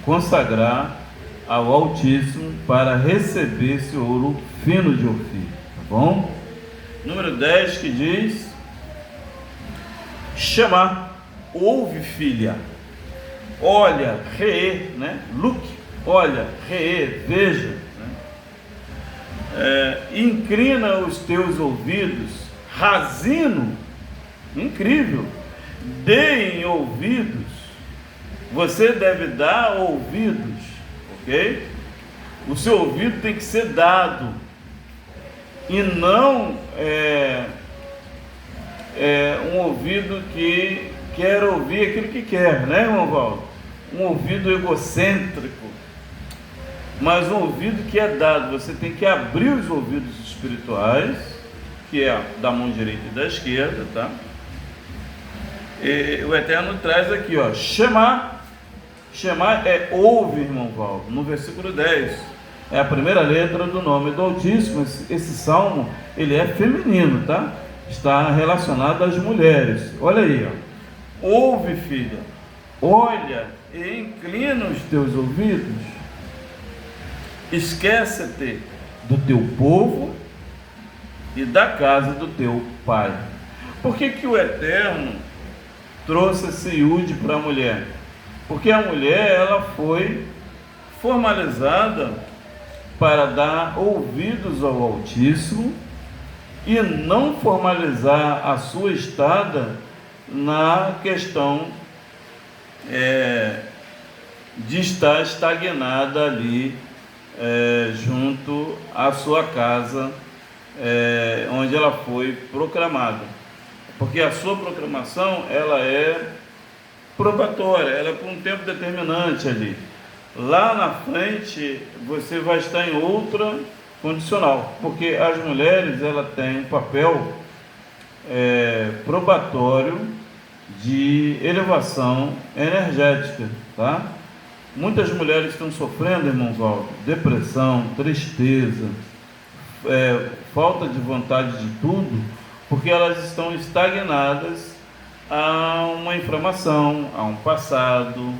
consagrar ao Altíssimo para receber esse ouro fino de Ofir, tá bom? Número 10 que diz: chamar, ouve, filha, olha, né? Look, olha, veja, né? Inclina os teus ouvidos, razino, incrível, deem ouvidos, você deve dar ouvidos, ok? O seu ouvido tem que ser dado, e não um ouvido que quer ouvir aquilo que quer, né, irmão Valdo? Um ouvido egocêntrico, mas um ouvido que é dado. Você tem que abrir os ouvidos espirituais, que é da mão direita e da esquerda, tá? E o Eterno traz aqui, ó, chamar é ouve, irmão Valdo, no versículo 10, é a primeira letra do nome do Altíssimo. Esse salmo, ele é feminino, tá? Está relacionado às mulheres. Olha aí, ó. Ouve, filha, olha e inclina os teus ouvidos, esquece-te do teu povo e da casa do teu pai. Por que o Eterno trouxe esse iude para a mulher? Porque a mulher, ela foi formalizada para dar ouvidos ao Altíssimo e não formalizar a sua estada na questão de estar estagnada ali junto à sua casa, onde ela foi proclamada. Porque a sua proclamação, ela é probatória, ela é por um tempo determinante ali. Lá na frente, você vai estar em outra condicional, porque as mulheres, ela têm um papel probatório de elevação energética, tá? Muitas mulheres estão sofrendo, irmão Valdo, depressão, tristeza, falta de vontade de tudo, porque elas estão estagnadas a uma inflamação, a um passado,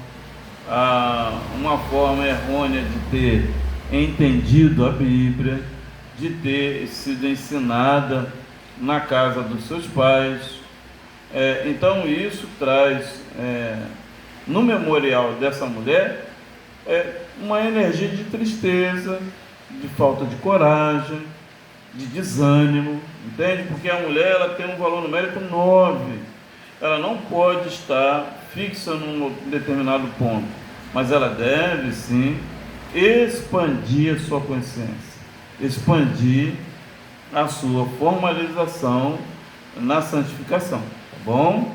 a uma forma errônea de ter entendido a Bíblia, de ter sido ensinada na casa dos seus pais. Então isso traz no memorial dessa mulher uma energia de tristeza, de falta de coragem, de desânimo, entende? Porque a mulher ela tem um valor numérico 9, ela não pode estar fixa num determinado ponto, mas ela deve sim expandir a sua consciência, expandir a sua formalização na santificação, tá bom?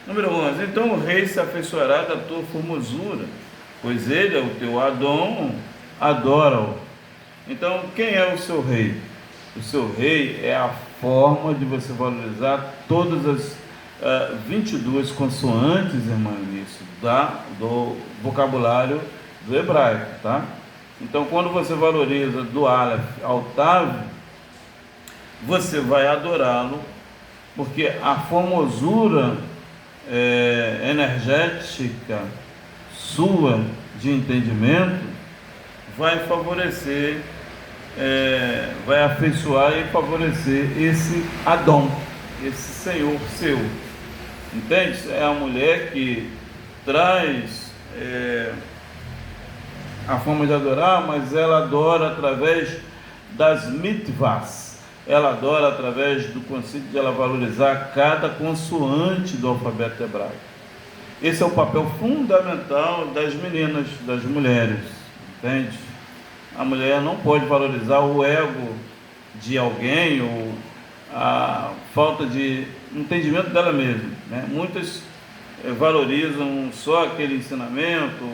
Número 11, então o rei se afeiçoará da tua formosura, pois ele é o teu Adão, adora-o. Então quem é o seu rei? O seu rei é a forma de você valorizar todas as 22 consoantes, irmã Eunice, do vocabulário do hebraico, tá? Então quando você valoriza do Aleph ao Tav, você vai adorá-lo, porque a formosura energética sua de entendimento vai favorecer, vai afeiçoar e favorecer esse Adão, esse Senhor seu, entende? É a mulher que traz a forma de adorar, mas ela adora através das mitvahs. Ela adora através do conceito de ela valorizar cada consoante do alfabeto hebraico. Esse é o papel fundamental das meninas, das mulheres, entende? A mulher não pode valorizar o ego de alguém ou a falta de entendimento dela mesma, né? Muitas valorizam só aquele ensinamento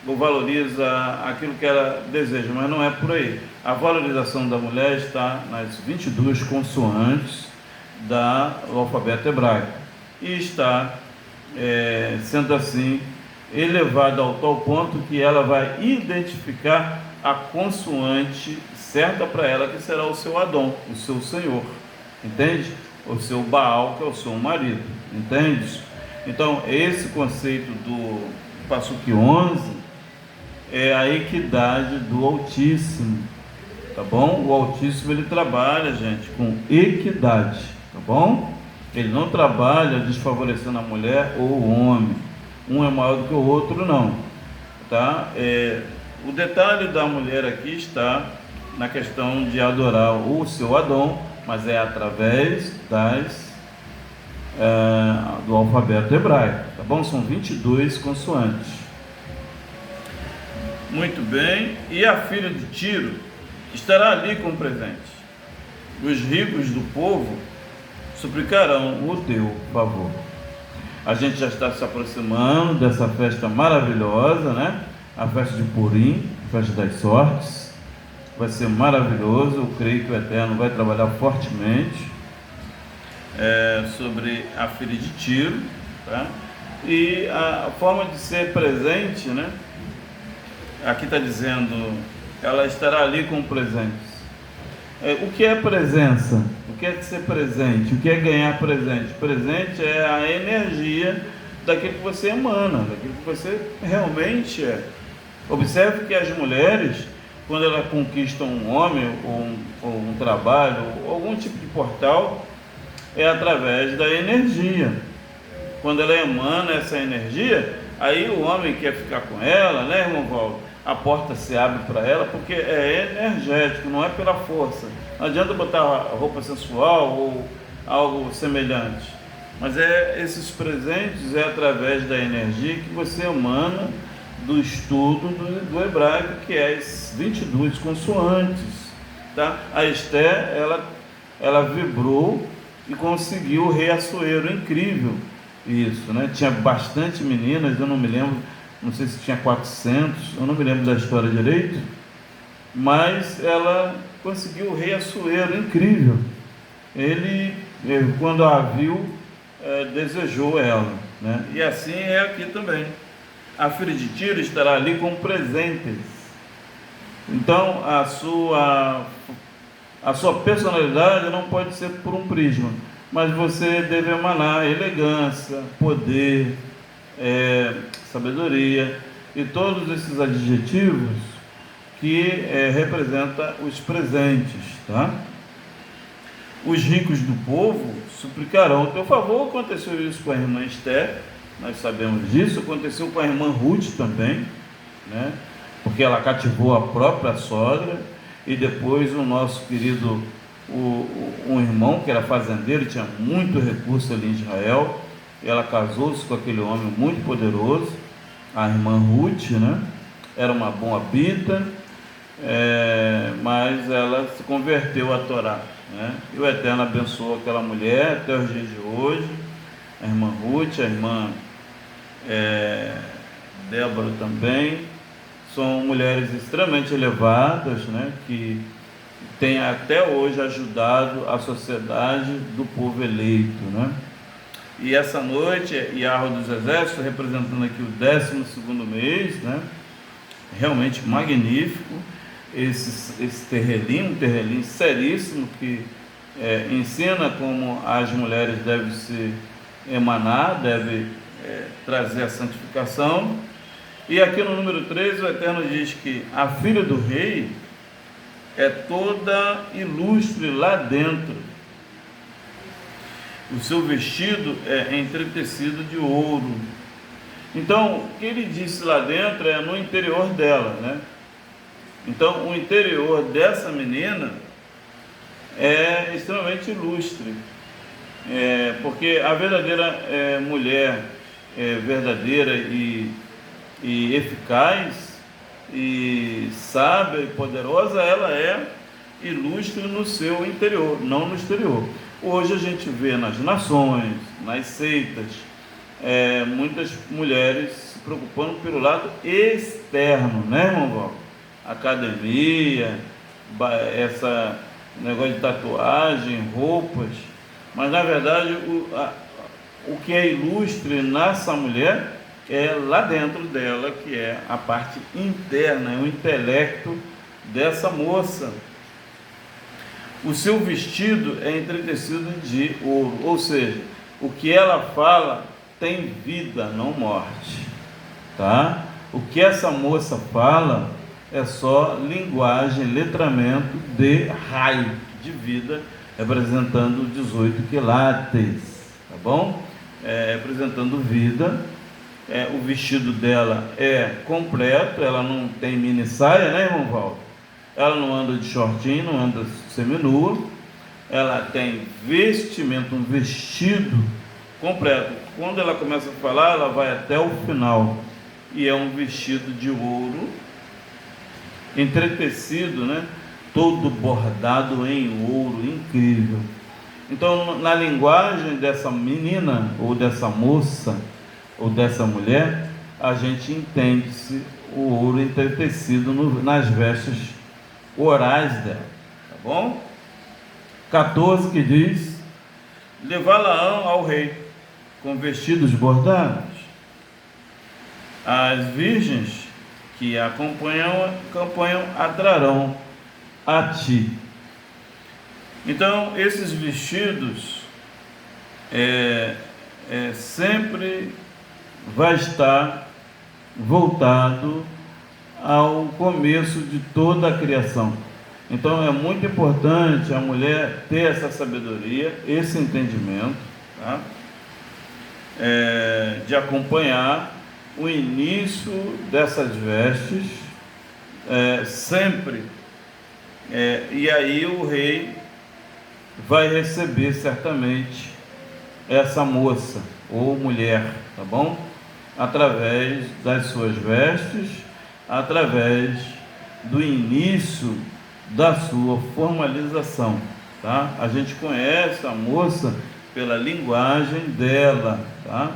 ou valoriza aquilo que ela deseja, mas não é por aí. A valorização da mulher está nas 22 consoantes do alfabeto hebraico e está sendo assim elevada ao tal ponto que ela vai identificar a consoante certa para ela, que será o seu Adão, o seu Senhor, entende? O seu Baal, que é o seu marido, entende? Então esse conceito do Passuque 11 é a equidade do Altíssimo, tá bom? O Altíssimo ele trabalha, gente, com equidade, tá bom? Ele não trabalha desfavorecendo a mulher ou o homem, um é maior do que o outro, não, tá? O detalhe da mulher aqui está na questão de adorar o seu Adão, mas é através do alfabeto hebraico, tá bom? São 22 consoantes. Muito bem, e a filha de Tiro estará ali com presente. Os ricos do povo suplicarão o teu favor. A gente já está se aproximando dessa festa maravilhosa, né? A festa de Purim, a festa das sortes. Vai ser maravilhoso, eu creio que o Eterno vai trabalhar fortemente sobre a filha de Tiro, tá? E a forma de ser presente, né? Aqui está dizendo, ela estará ali com presentes. O que é presença? O que é ser presente? O que é ganhar presente? Presente é a energia daquilo que você emana, daquilo que você realmente é. Observe que as mulheres, quando elas conquistam um homem, ou um trabalho, ou algum tipo de portal, é através da energia. Quando ela emana essa energia, aí o homem quer ficar com ela, né, irmão Valdo? A porta se abre para ela, porque é energético, não é pela força. Não adianta botar roupa sensual ou algo semelhante, mas esses presentes é através da energia que você emana do estudo do hebraico, que é as 22 consoantes, tá? A Esther, ela vibrou e conseguiu o rei Assuero, incrível isso, né? Tinha bastante meninas, eu não me lembro, não sei se tinha 400, eu não me lembro da história direito, mas ela conseguiu o rei Assuero, incrível. Ele, quando a viu, desejou ela, né? E assim é aqui também. A filha de Tiro estará ali com presentes. Então a sua personalidade não pode ser por um prisma, mas você deve emanar elegância, poder, sabedoria e todos esses adjetivos que representa os presentes, tá? Os ricos do povo suplicarão o teu favor. Aconteceu isso com a irmã Esther, nós sabemos disso. Aconteceu com a irmã Ruth também, né? Porque ela cativou a própria sogra, e depois o nosso querido, um irmão que era fazendeiro, tinha muito recurso ali em Israel, ela casou-se com aquele homem muito poderoso, a irmã Ruth, né? Era uma moabita, mas ela se converteu à Torá, né? E o Eterno abençoou aquela mulher até os dias de hoje. A irmã Ruth, a irmã Débora também, são mulheres extremamente elevadas, né? Que têm até hoje ajudado a sociedade do povo eleito, né? E essa noite, Yahweh dos Exércitos, representando aqui o 12º mês, né? Realmente magnífico, esse terrelim, um terrelim seríssimo, que ensina como as mulheres devem se emanar, devem trazer a santificação. E aqui no número 13, o Eterno diz que a filha do rei é toda ilustre lá dentro. O seu vestido é entretecido de ouro. Então, o que ele disse lá dentro é no interior dela, né? Então, o interior dessa menina é extremamente ilustre, porque a verdadeira mulher verdadeira e eficaz, e sábia e poderosa, ela é ilustre no seu interior, não no exterior. Hoje a gente vê nas nações, nas seitas, muitas mulheres se preocupando pelo lado externo, né, irmão Val? Academia, essa negócio de tatuagem, roupas, mas na verdade o que é ilustre nessa mulher é lá dentro dela, que é a parte interna, é o intelecto dessa moça. O seu vestido é entretecido de ouro, ou seja, o que ela fala tem vida, não morte, tá? O que essa moça fala é só linguagem, letramento de raio, de vida, representando 18 quilates, tá bom? Representando vida. O vestido dela é completo, ela não tem mini saia, né, irmão Valdo? Ela não anda de shortinho, não anda seminua, ela tem vestimento, um vestido completo. Quando ela começa a falar, ela vai até o final, e é um vestido de ouro, entretecido, né? Todo bordado em ouro, incrível. Então, na linguagem dessa menina, ou dessa moça, ou dessa mulher, a gente entende-se o ouro entretecido nas vestes orais dela, tá bom? 14 que diz: levá-la-ão ao rei com vestidos bordados. As virgens que a acompanham atrarão a ti. Então, esses vestidos sempre vai estar voltado ao começo de toda a criação. Então é muito importante a mulher ter essa sabedoria, esse entendimento, tá? De acompanhar o início dessas vestes, sempre, e aí o rei vai receber certamente essa moça ou mulher, tá bom? Através das suas vestes, através do início da sua formalização, tá? A gente conhece a moça pela linguagem dela, tá?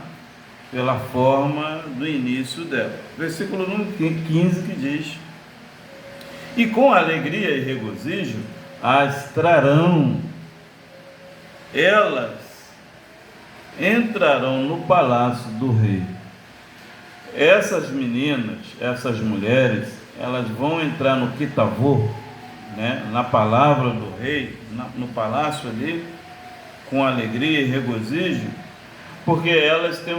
Pela forma do início dela. Versículo número 15 que diz: e com alegria e regozijo as trarão, elas entrarão no palácio do rei. Essas meninas, essas mulheres, elas vão entrar no Kitavô, né, na palavra do rei, no palácio ali, com alegria e regozijo, porque elas têm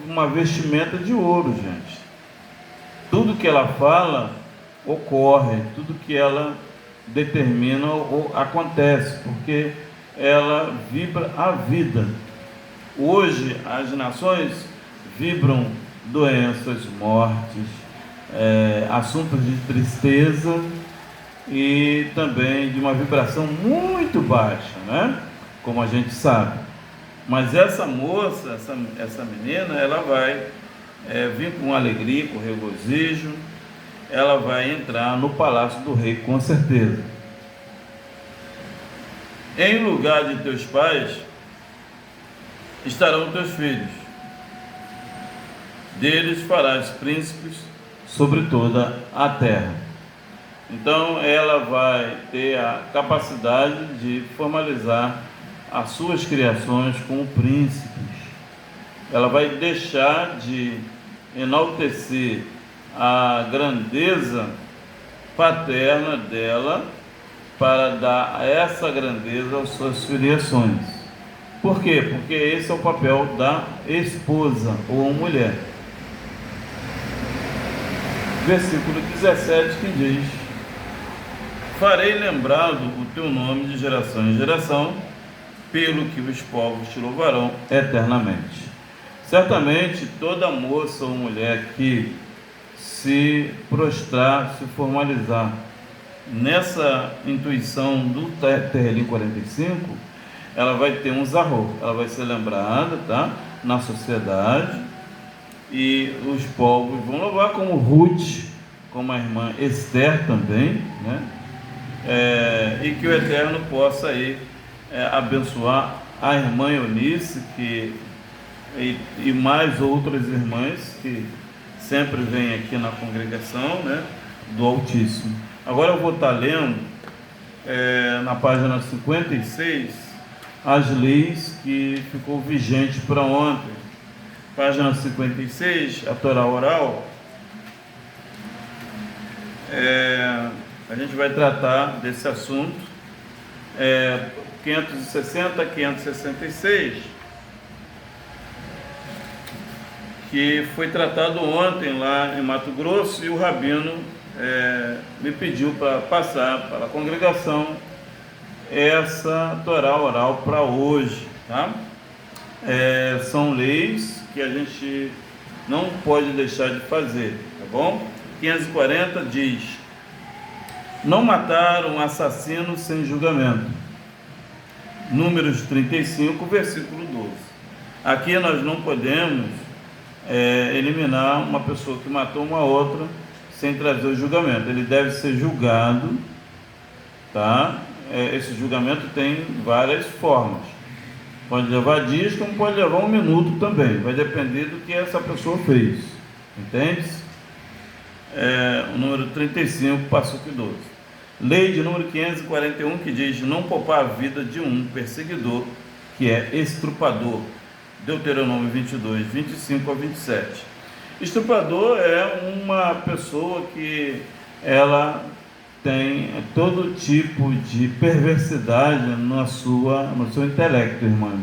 uma vestimenta de ouro, gente. Tudo que ela fala, ocorre, tudo que ela determina ou acontece, porque ela vibra a vida. Hoje as nações vibram doenças, mortes, assuntos de tristeza e também de uma vibração muito baixa, né? Como a gente sabe. Mas essa moça, essa menina, ela vai vir com alegria, com regozijo, ela vai entrar no palácio do rei com certeza. Em lugar de teus pais estarão teus filhos, deles farás príncipes sobre toda a terra. Então ela vai ter a capacidade de formalizar as suas criações como príncipes. Ela vai deixar de enaltecer a grandeza paterna dela para dar essa grandeza às suas filiações. Por quê? Porque esse é o papel da esposa ou mulher. Versículo 17 que diz: farei lembrado o teu nome de geração em geração, pelo que os povos te louvarão eternamente. Certamente toda moça ou mulher que se prostrar, se formalizar nessa intuição do Tehillim 45, ela vai ter um zahor, ela vai ser lembrada, tá? Na sociedade, e os povos vão louvar, como Ruth, como a irmã Esther também, né? E que o Eterno possa aí abençoar a irmã Eunice e mais outras irmãs que sempre vêm aqui na congregação, né, do Altíssimo. Agora eu vou estar lendo na página 56 as leis que ficou vigente para ontem. Página 56, a Torá oral. A gente vai tratar desse assunto, 560, 566, que foi tratado ontem lá em Mato Grosso, e o Rabino me pediu para passar para a congregação essa Torá oral para hoje, tá? São leis que a gente não pode deixar de fazer, tá bom? 540 diz: não matar um assassino sem julgamento. Números 35, versículo 12. Aqui nós não podemos eliminar uma pessoa que matou uma outra sem trazer o julgamento. Ele deve ser julgado, tá? Esse julgamento tem várias formas. Pode levar dias, como pode levar 1 minuto também. Vai depender do que essa pessoa fez. Entende? O número 35, passo 12. Lei de número 541, que diz: não poupar a vida de um perseguidor que é estrupador. Deuteronômio 22, 25 a 27. Estrupador é uma pessoa que ela tem todo tipo de perversidade no seu intelecto, irmãos.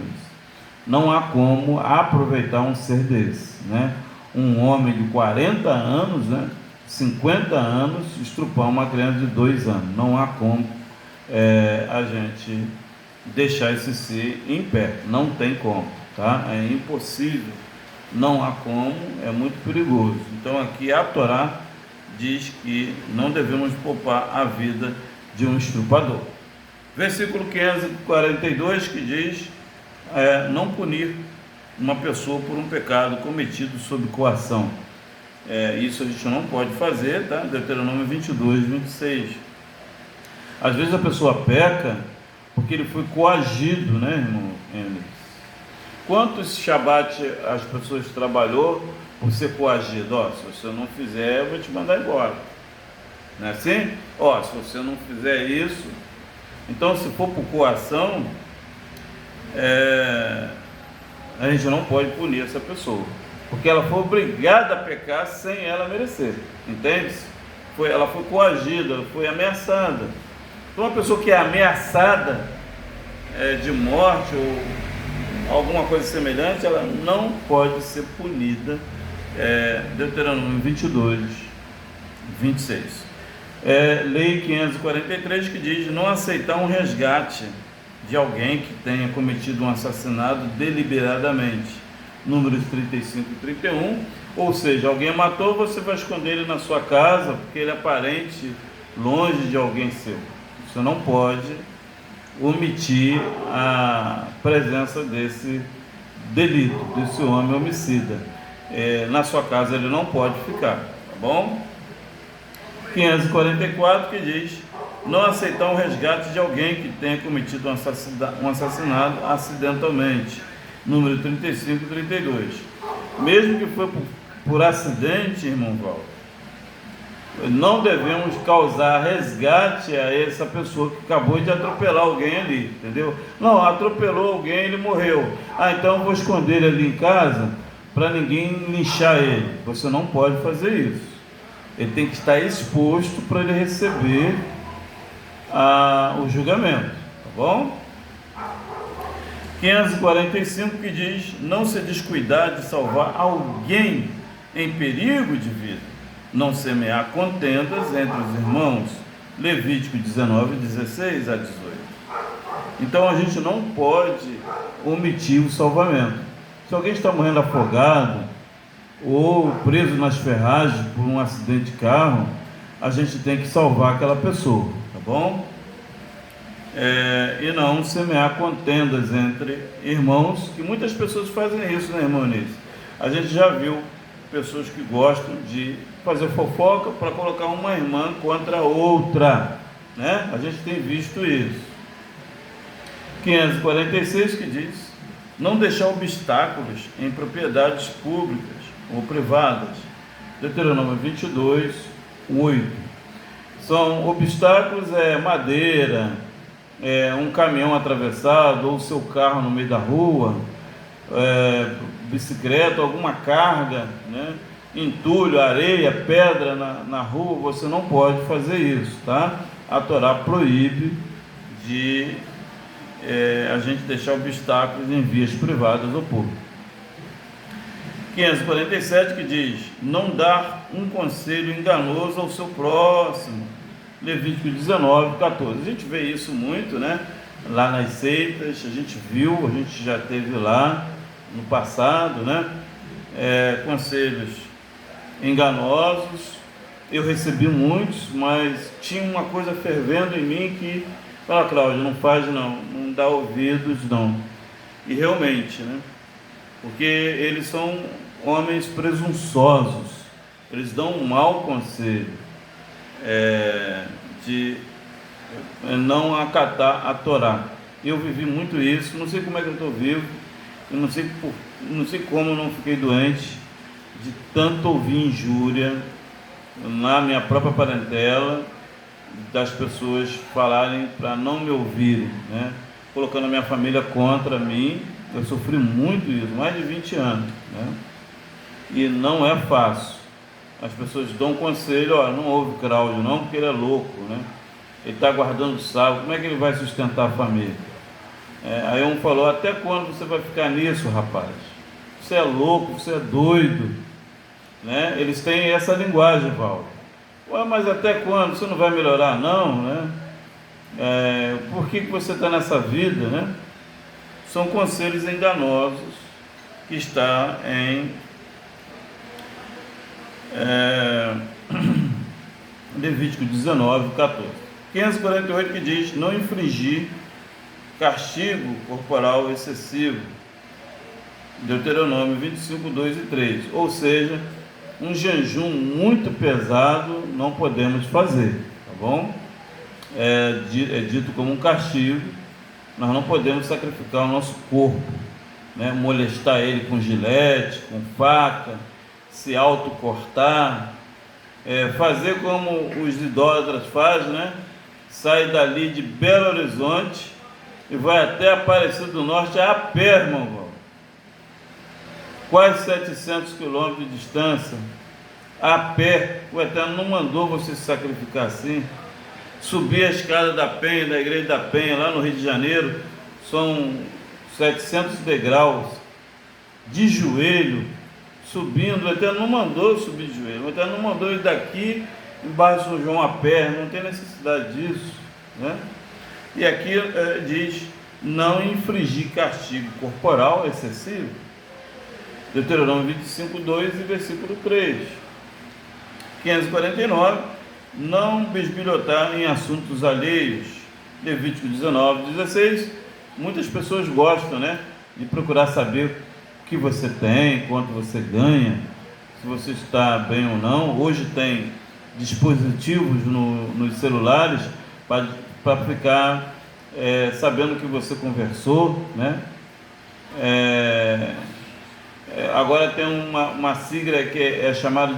Não há como aproveitar um ser desse, né? Um homem de 40 anos, né? 50 anos, estrupar uma criança de 2 anos. Não há como a gente deixar esse ser em pé. Não tem como, tá? É impossível. Não há como, é muito perigoso. Então aqui a Torá diz que não devemos poupar a vida de um estrupador. Versículo 542, que diz: não punir uma pessoa por um pecado cometido sob coação. Isso a gente não pode fazer, tá? Deuteronômio 22, 26. Às vezes a pessoa peca porque ele foi coagido, né, irmão Henrique? Quantos Shabat as pessoas trabalhou por ser coagido? Se você não fizer, eu vou te mandar embora. Não é assim? Se você não fizer isso, então se for por coação, a gente não pode punir essa pessoa, porque ela foi obrigada a pecar sem ela merecer, entende? Ela foi coagida, ela foi ameaçada. Então uma pessoa que é ameaçada de morte ou alguma coisa semelhante, ela não pode ser punida. Deuteronômio 22, 26. Lei 543, que diz não aceitar um resgate de alguém que tenha cometido um assassinato deliberadamente. Números 35 e 31, ou seja, alguém matou, você vai esconder ele na sua casa, porque ele é parente longe de alguém seu. Você não pode omitir a presença desse delito, desse homem homicida. Na sua casa ele não pode ficar, tá bom? 544, que diz não aceitar um resgate de alguém que tenha cometido um assassinato acidentalmente. Número 35 e 32. Mesmo que foi por acidente, irmão Val, não devemos causar resgate a essa pessoa que acabou de atropelar alguém ali, entendeu? Não, atropelou alguém, ele morreu. Então eu vou esconder ele ali em casa para ninguém linchar ele. Você não pode fazer isso. Ele tem que estar exposto para ele receber o julgamento, tá bom? 545, que diz não se descuidar de salvar alguém em perigo de vida, não semear contendas entre os irmãos. Levítico 19, 16 a 18. Então a gente não pode omitir o salvamento. Se alguém está morrendo afogado ou preso nas ferragens por um acidente de carro, a gente tem que salvar aquela pessoa, tá bom? E não semear contendas entre irmãos, que muitas pessoas fazem isso, né, irmão Eunice? A gente já viu pessoas que gostam de fazer fofoca para colocar uma irmã contra a outra, né? A gente tem visto isso. 546, que diz não deixar obstáculos em propriedades públicas ou privadas. Deuteronômio 22, 8. São obstáculos, madeira, um caminhão atravessado, ou seu carro no meio da rua, bicicleta, alguma carga, né? Entulho, areia, pedra na rua, você não pode fazer isso, tá? A Torá proíbe de a gente deixar obstáculos em vias privadas ou públicas. 547, que diz não dar um conselho enganoso ao seu próximo. Levítico 19, 14. A gente vê isso muito, né? Lá nas seitas, a gente já teve lá no passado, né? Conselhos enganosos. Eu recebi muitos, mas tinha uma coisa fervendo em mim que fala, Cláudio, não faz não dá ouvidos não. E realmente, né? Porque eles são homens presunçosos, eles dão um mau conselho, de não acatar a Torá. Eu vivi muito isso, não sei como é que eu estou vivo, eu não sei como eu não fiquei doente de tanto ouvir injúria na minha própria parentela, das pessoas falarem para não me ouvirem, né? Colocando a minha família contra mim. Eu sofri muito isso, mais de 20 anos, né? E não é fácil. As pessoas dão conselho, não ouve Cláudio não, porque ele é louco, né? Ele está guardando sábado, como é que ele vai sustentar a família? Aí um falou, até quando você vai ficar nisso, rapaz? Você é louco, você é doido, né? Eles têm essa linguagem, Val. Mas até quando? Você não vai melhorar não, né? Por que você está nessa vida, né? São conselhos enganosos que está em Levítico 19, 14. 548, que diz não infringir castigo corporal excessivo. Deuteronômio 25, 2 e 3. Ou seja, um jejum muito pesado não podemos fazer, tá bom? É dito como um castigo. Nós não podemos sacrificar o nosso corpo, né? Molestar ele com gilete, com faca, se autocortar, fazer como os idólatras fazem, né? Sai dali de Belo Horizonte e vai até Aparecida do Norte a pé, irmão, quase 700 quilômetros de distância, a pé. O Eterno não mandou você se sacrificar assim. Subir a escada da Penha, da Igreja da Penha, lá no Rio de Janeiro, são 700 degraus, de joelho, subindo. O Eterno não mandou subir de joelho, o Eterno mandou ir daqui embaixo de São João a pé, não tem necessidade disso, né? E aqui diz não infringir castigo corporal excessivo, Deuteronômio 25, 2 e versículo 3. 549, não bisbilhotar em assuntos alheios, Levítico 19, 16. Muitas pessoas gostam, né, de procurar saber o que você tem, quanto você ganha, se você está bem ou não. Hoje tem dispositivos nos celulares para ficar sabendo que você conversou, né? Agora tem uma sigla que é chamada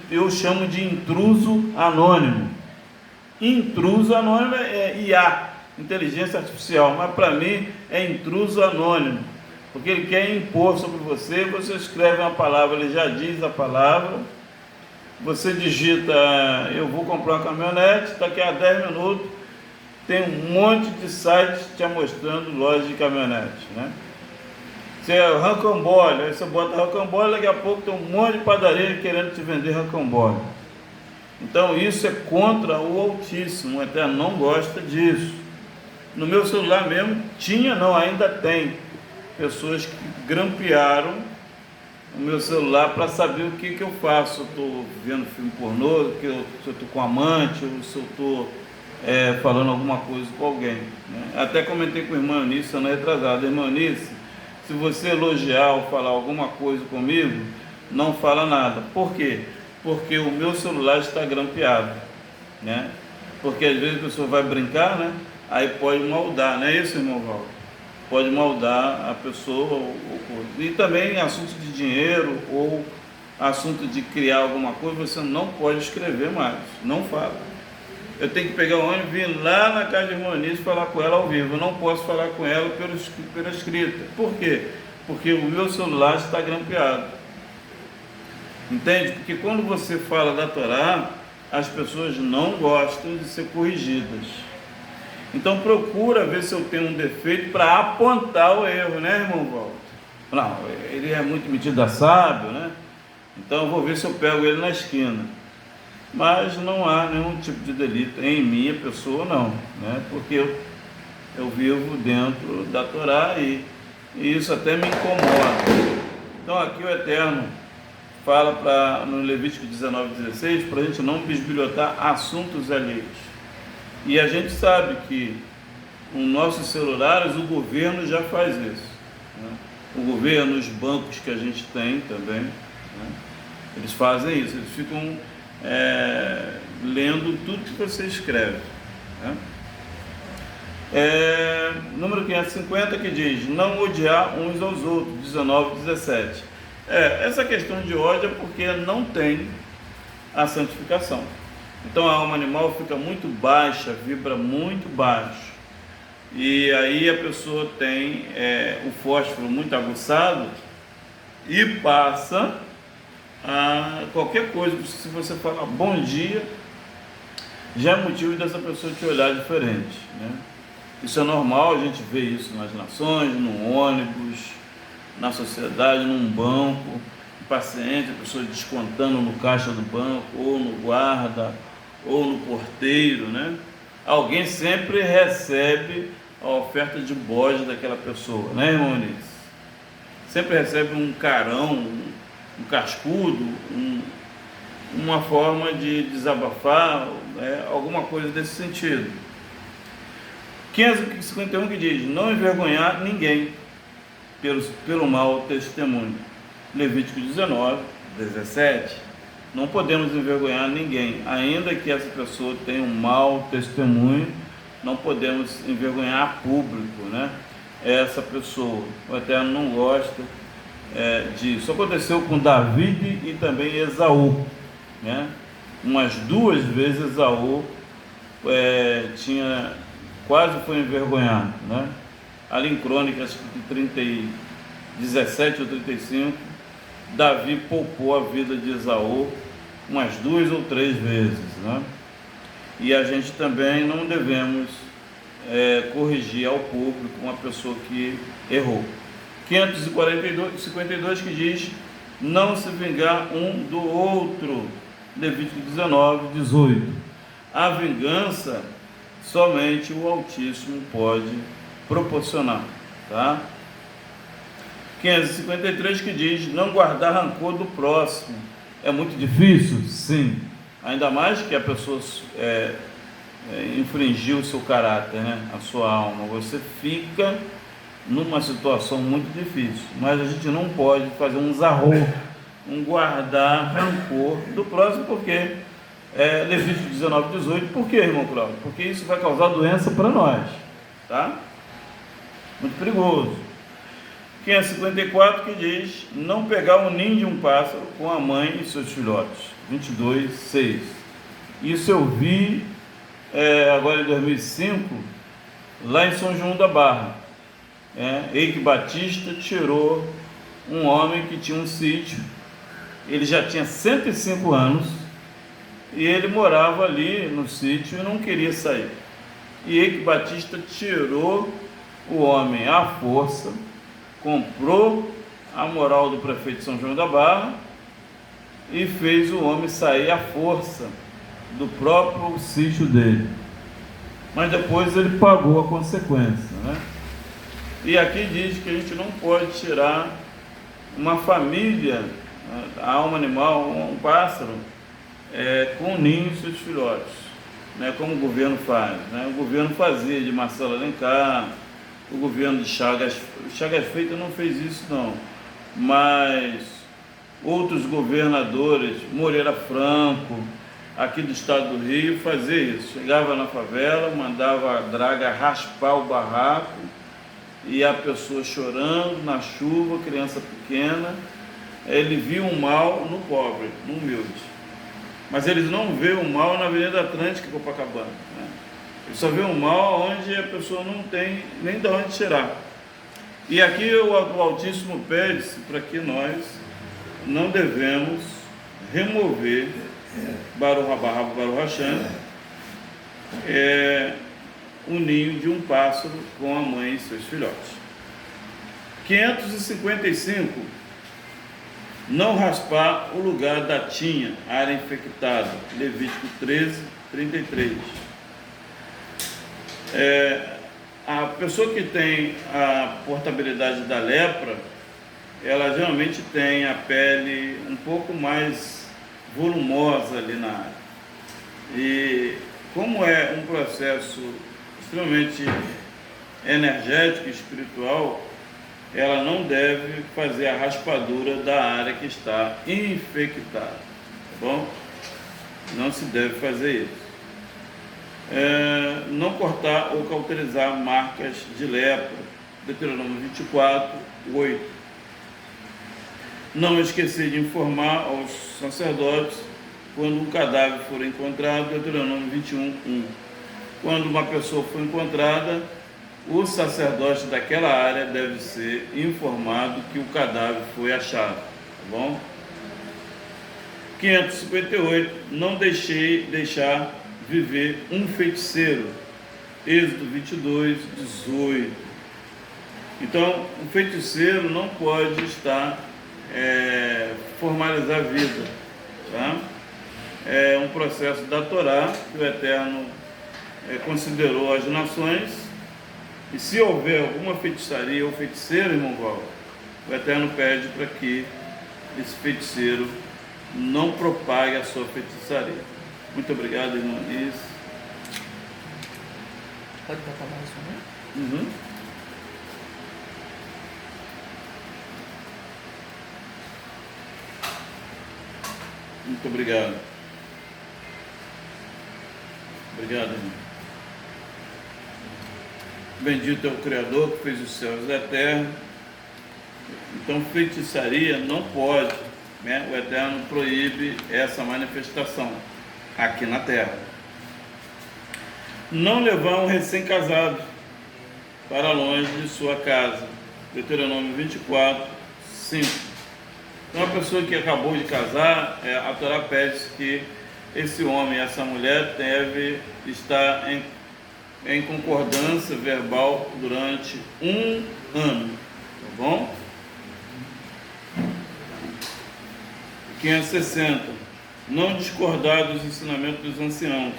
eu chamo de intruso anônimo. Intruso anônimo é IA, inteligência artificial, mas para mim é intruso anônimo, porque ele quer impor sobre você. Você escreve uma palavra, ele já diz a palavra, você digita, eu vou comprar uma caminhonete, daqui a 10 minutos tem um monte de sites te mostrando lojas de caminhonete, né? Você é rocambole, aí você bota rocambole, daqui a pouco tem um monte de padaria querendo te vender rocambole. Então isso é contra o Altíssimo, o Eterno não gosta disso. No meu celular mesmo, ainda tem pessoas que grampearam o meu celular para saber o que eu faço. Se eu estou vendo filme pornô, se eu estou com amante, ou se eu estou falando alguma coisa com alguém, né? Até comentei com a irmã Eunice, ano retrasado: irmã Eunice, se você elogiar ou falar alguma coisa comigo, não fala nada. Por quê? Porque o meu celular está grampeado, né? Porque às vezes a pessoa vai brincar, né? Aí pode maldar, não é isso, irmão Val? Pode maldar a pessoa e também assunto de dinheiro ou assunto de criar alguma coisa, você não pode escrever mais, não fala. Eu tenho que pegar o ônibus, vir lá na casa de irmã Eunice e falar com ela ao vivo. Eu não posso falar com ela pela escrita. Por quê? Porque o meu celular está grampeado. Entende? Porque quando você fala da Torá, as pessoas não gostam de ser corrigidas. Então procura ver se eu tenho um defeito para apontar o erro, né, irmão Walter? Não, ele é muito metido a sábio, né? Então eu vou ver se eu pego ele na esquina. Mas não há nenhum tipo de delito em minha pessoa, não, né? Porque eu vivo dentro da Torá e isso até me incomoda. Então aqui o Eterno fala no Levítico 19, 16, para a gente não bisbilhotar assuntos alheios. E a gente sabe que nos nossos celulares o governo já faz isso, né? O governo, os bancos que a gente tem também, né? Eles fazem isso, eles ficam lendo tudo que você escreve, né? Número 550, que diz não odiar uns aos outros, 19, 17. Essa questão de ódio é porque não tem a santificação. Então a alma animal fica muito baixa, vibra muito baixo, e aí a pessoa tem o fósforo muito aguçado e passa a qualquer coisa. Se você falar bom dia, já é motivo dessa pessoa te olhar diferente, né? Isso é normal, a gente vê isso nas nações, no ônibus, na sociedade, num banco, um paciente, a pessoa descontando no caixa do banco, ou no guarda, ou no porteiro, né? Alguém sempre recebe a oferta de bode daquela pessoa, né, irmão Eunice? Sempre recebe um carão, um cascudo, uma forma de desabafar, alguma coisa desse sentido. 551, que diz não envergonhar ninguém pelo mau testemunho. Levítico 19, 17. Não podemos envergonhar ninguém, ainda que essa pessoa tenha um mau testemunho, não podemos envergonhar a público, né? Essa pessoa, o Eterno não gosta disso. Aconteceu com Davi e também Esaú, né? Umas 2 vezes Esaú quase foi envergonhado, né? Ali em Crônicas 17 ou 35, Davi poupou a vida de Esaú umas 2 ou 3 vezes, né? E a gente também não devemos corrigir ao público uma pessoa que errou. 552, que diz não se vingar um do outro, Levítico 19, 18. A vingança somente o Altíssimo pode proporcionar, tá? 553 que diz, não guardar rancor do próximo. É muito difícil? Sim. Ainda mais que a pessoa infringiu o seu caráter, né? A sua alma. Você fica numa situação muito difícil. Mas a gente não pode fazer um zarro, um guardar rancor do próximo, porque Levítico 19, 18. Por quê, irmão Cláudio? Porque isso vai causar doença para nós, tá? Muito perigoso. 554 que diz, não pegar o ninho de um pássaro com a mãe e seus filhotes. 22, 6. Isso eu vi agora em 2005, lá em São João da Barra. Eike Batista tirou um homem que tinha um sítio, ele já tinha 105 anos, e ele morava ali no sítio e não queria sair. E Eike Batista tirou o homem à força, comprou a moral do prefeito de São João da Barra e fez o homem sair à força do próprio sítio dele. Mas depois ele pagou a consequência, né? E aqui diz que a gente não pode tirar uma família, a alma animal, um pássaro, com o ninho e seus filhotes, né? Como o governo faz, né? O governo fazia de Marcelo Alencar, o governo de Chagas Freitas não fez isso não, mas outros governadores, Moreira Franco, aqui do estado do Rio, fazia isso. Chegava na favela, mandava a draga raspar o barraco, e a pessoa chorando na chuva, criança pequena. Ele viu o mal no pobre, no humilde, mas eles não vê o mal na Avenida Atlântica, Copacabana, né? Ele só vê o mal onde a pessoa não tem nem de onde tirar. E aqui o Altíssimo pede-se para que nós não devemos remover Baruch Haba Baruch Hashem, o ninho de um pássaro com a mãe e seus filhotes. 555. Não raspar o lugar da tinha, área infectada. Levítico 13, 33. A pessoa que tem a portabilidade da lepra, ela geralmente tem a pele um pouco mais volumosa ali na área. E como é um processo extremamente energético e espiritual, ela não deve fazer a raspadura da área que está infectada, tá bom? Não se deve fazer isso. Não cortar ou cauterizar marcas de lepra, Deuteronômio 24, 8. Não esquecer de informar aos sacerdotes quando um cadáver for encontrado, Deuteronômio 21, 1. Quando uma pessoa for encontrada, o sacerdote daquela área deve ser informado que o cadáver foi achado, tá bom? 558. Não deixar viver um feiticeiro, Êxodo 22, 18. Então, o feiticeiro não pode formalizar a vida, tá? É um processo da Torá que o Eterno considerou as nações, e se houver alguma feitiçaria ou feiticeiro, irmão Val, o Eterno pede para que esse feiticeiro não propague a sua feitiçaria. Muito obrigado, irmão Liz. Pode botar mais um, né? Muito obrigado. Obrigado, irmão. Bendito é o Criador que fez os céus e a terra. Então, feitiçaria não pode, né? O Eterno proíbe essa manifestação aqui na terra. Não levar um recém-casado para longe de sua casa, Deuteronômio 24, 5. Então, a pessoa que acabou de casar, a Torá pede que esse homem e essa mulher deve estar em concordância verbal durante 1 ano, tá bom? 560. não discordar dos ensinamentos dos anciãos,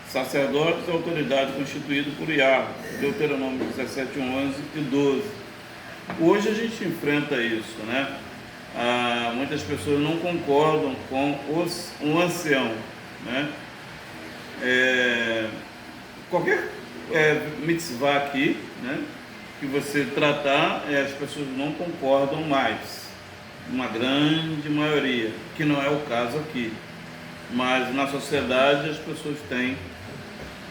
sacerdotes e autoridade constituído por Yahvé, Deuteronômio 17, 11 e 12. Hoje a gente enfrenta isso, né? Muitas pessoas não concordam com um ancião, né? Qualquer mitzvah aqui, né, que você tratar, as pessoas não concordam mais, uma grande maioria, que não é o caso aqui, mas na sociedade as pessoas têm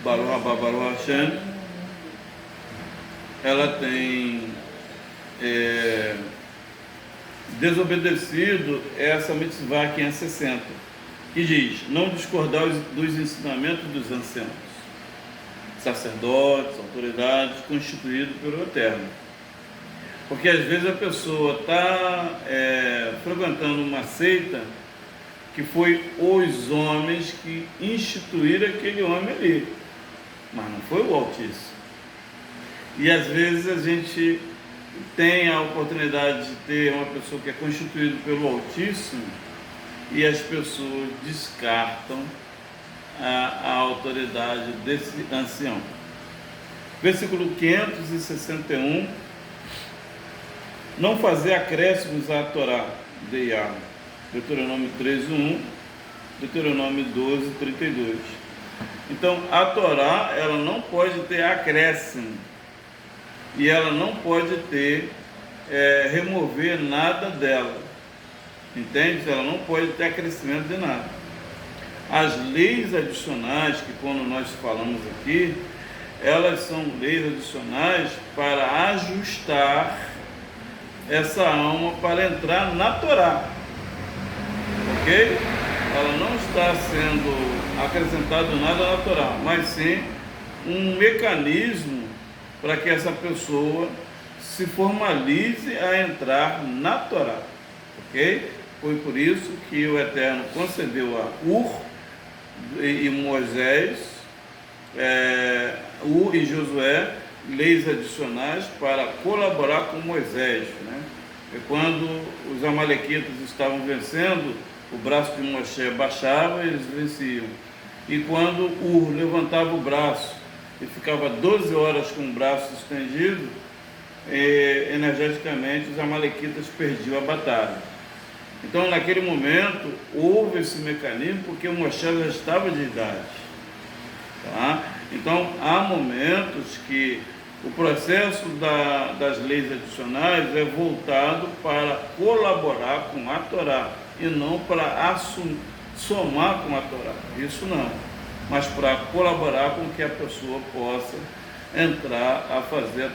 Baruch Haba, Baruch Hashem, ela tem desobedecido essa mitzvah 560, que diz, não discordar dos ensinamentos dos anciãos, sacerdotes, autoridades, constituídos pelo Eterno. Porque às vezes a pessoa está frequentando uma seita que foi os homens que instituíram aquele homem ali, mas não foi o Altíssimo. E às vezes a gente tem a oportunidade de ter uma pessoa que é constituída pelo Altíssimo e as pessoas descartam a autoridade desse ancião. Versículo 561, não fazer acréscimos à Torá de Yahvé, Deuteronômio 13:1, Deuteronômio 12:32. Então a Torá, ela não pode ter acréscimo e ela não pode ter remover nada dela, entende? Ela não pode ter acrescimento de nada. As leis adicionais, que quando nós falamos aqui, elas são leis adicionais para ajustar essa alma para entrar na Torá, ok? Ela não está sendo acrescentado nada na Torá, mas sim um mecanismo para que essa pessoa se formalize a entrar na Torá, ok? Foi por isso que o Eterno concedeu a Ur e Moisés, Ur e Josué, leis adicionais para colaborar com Moisés, né? E quando os amalequitas estavam vencendo, o braço de Moisés baixava e eles venciam. E quando Ur levantava o braço e ficava 12 horas com o braço estendido, energeticamente os amalequitas perdiam a batalha. Então, naquele momento, houve esse mecanismo porque Moisés já estava de idade. Tá? Então, há momentos que o processo das leis adicionais é voltado para colaborar com a Torá e não para somar com a Torá. Isso não. Mas para colaborar com que a pessoa possa entrar a fazer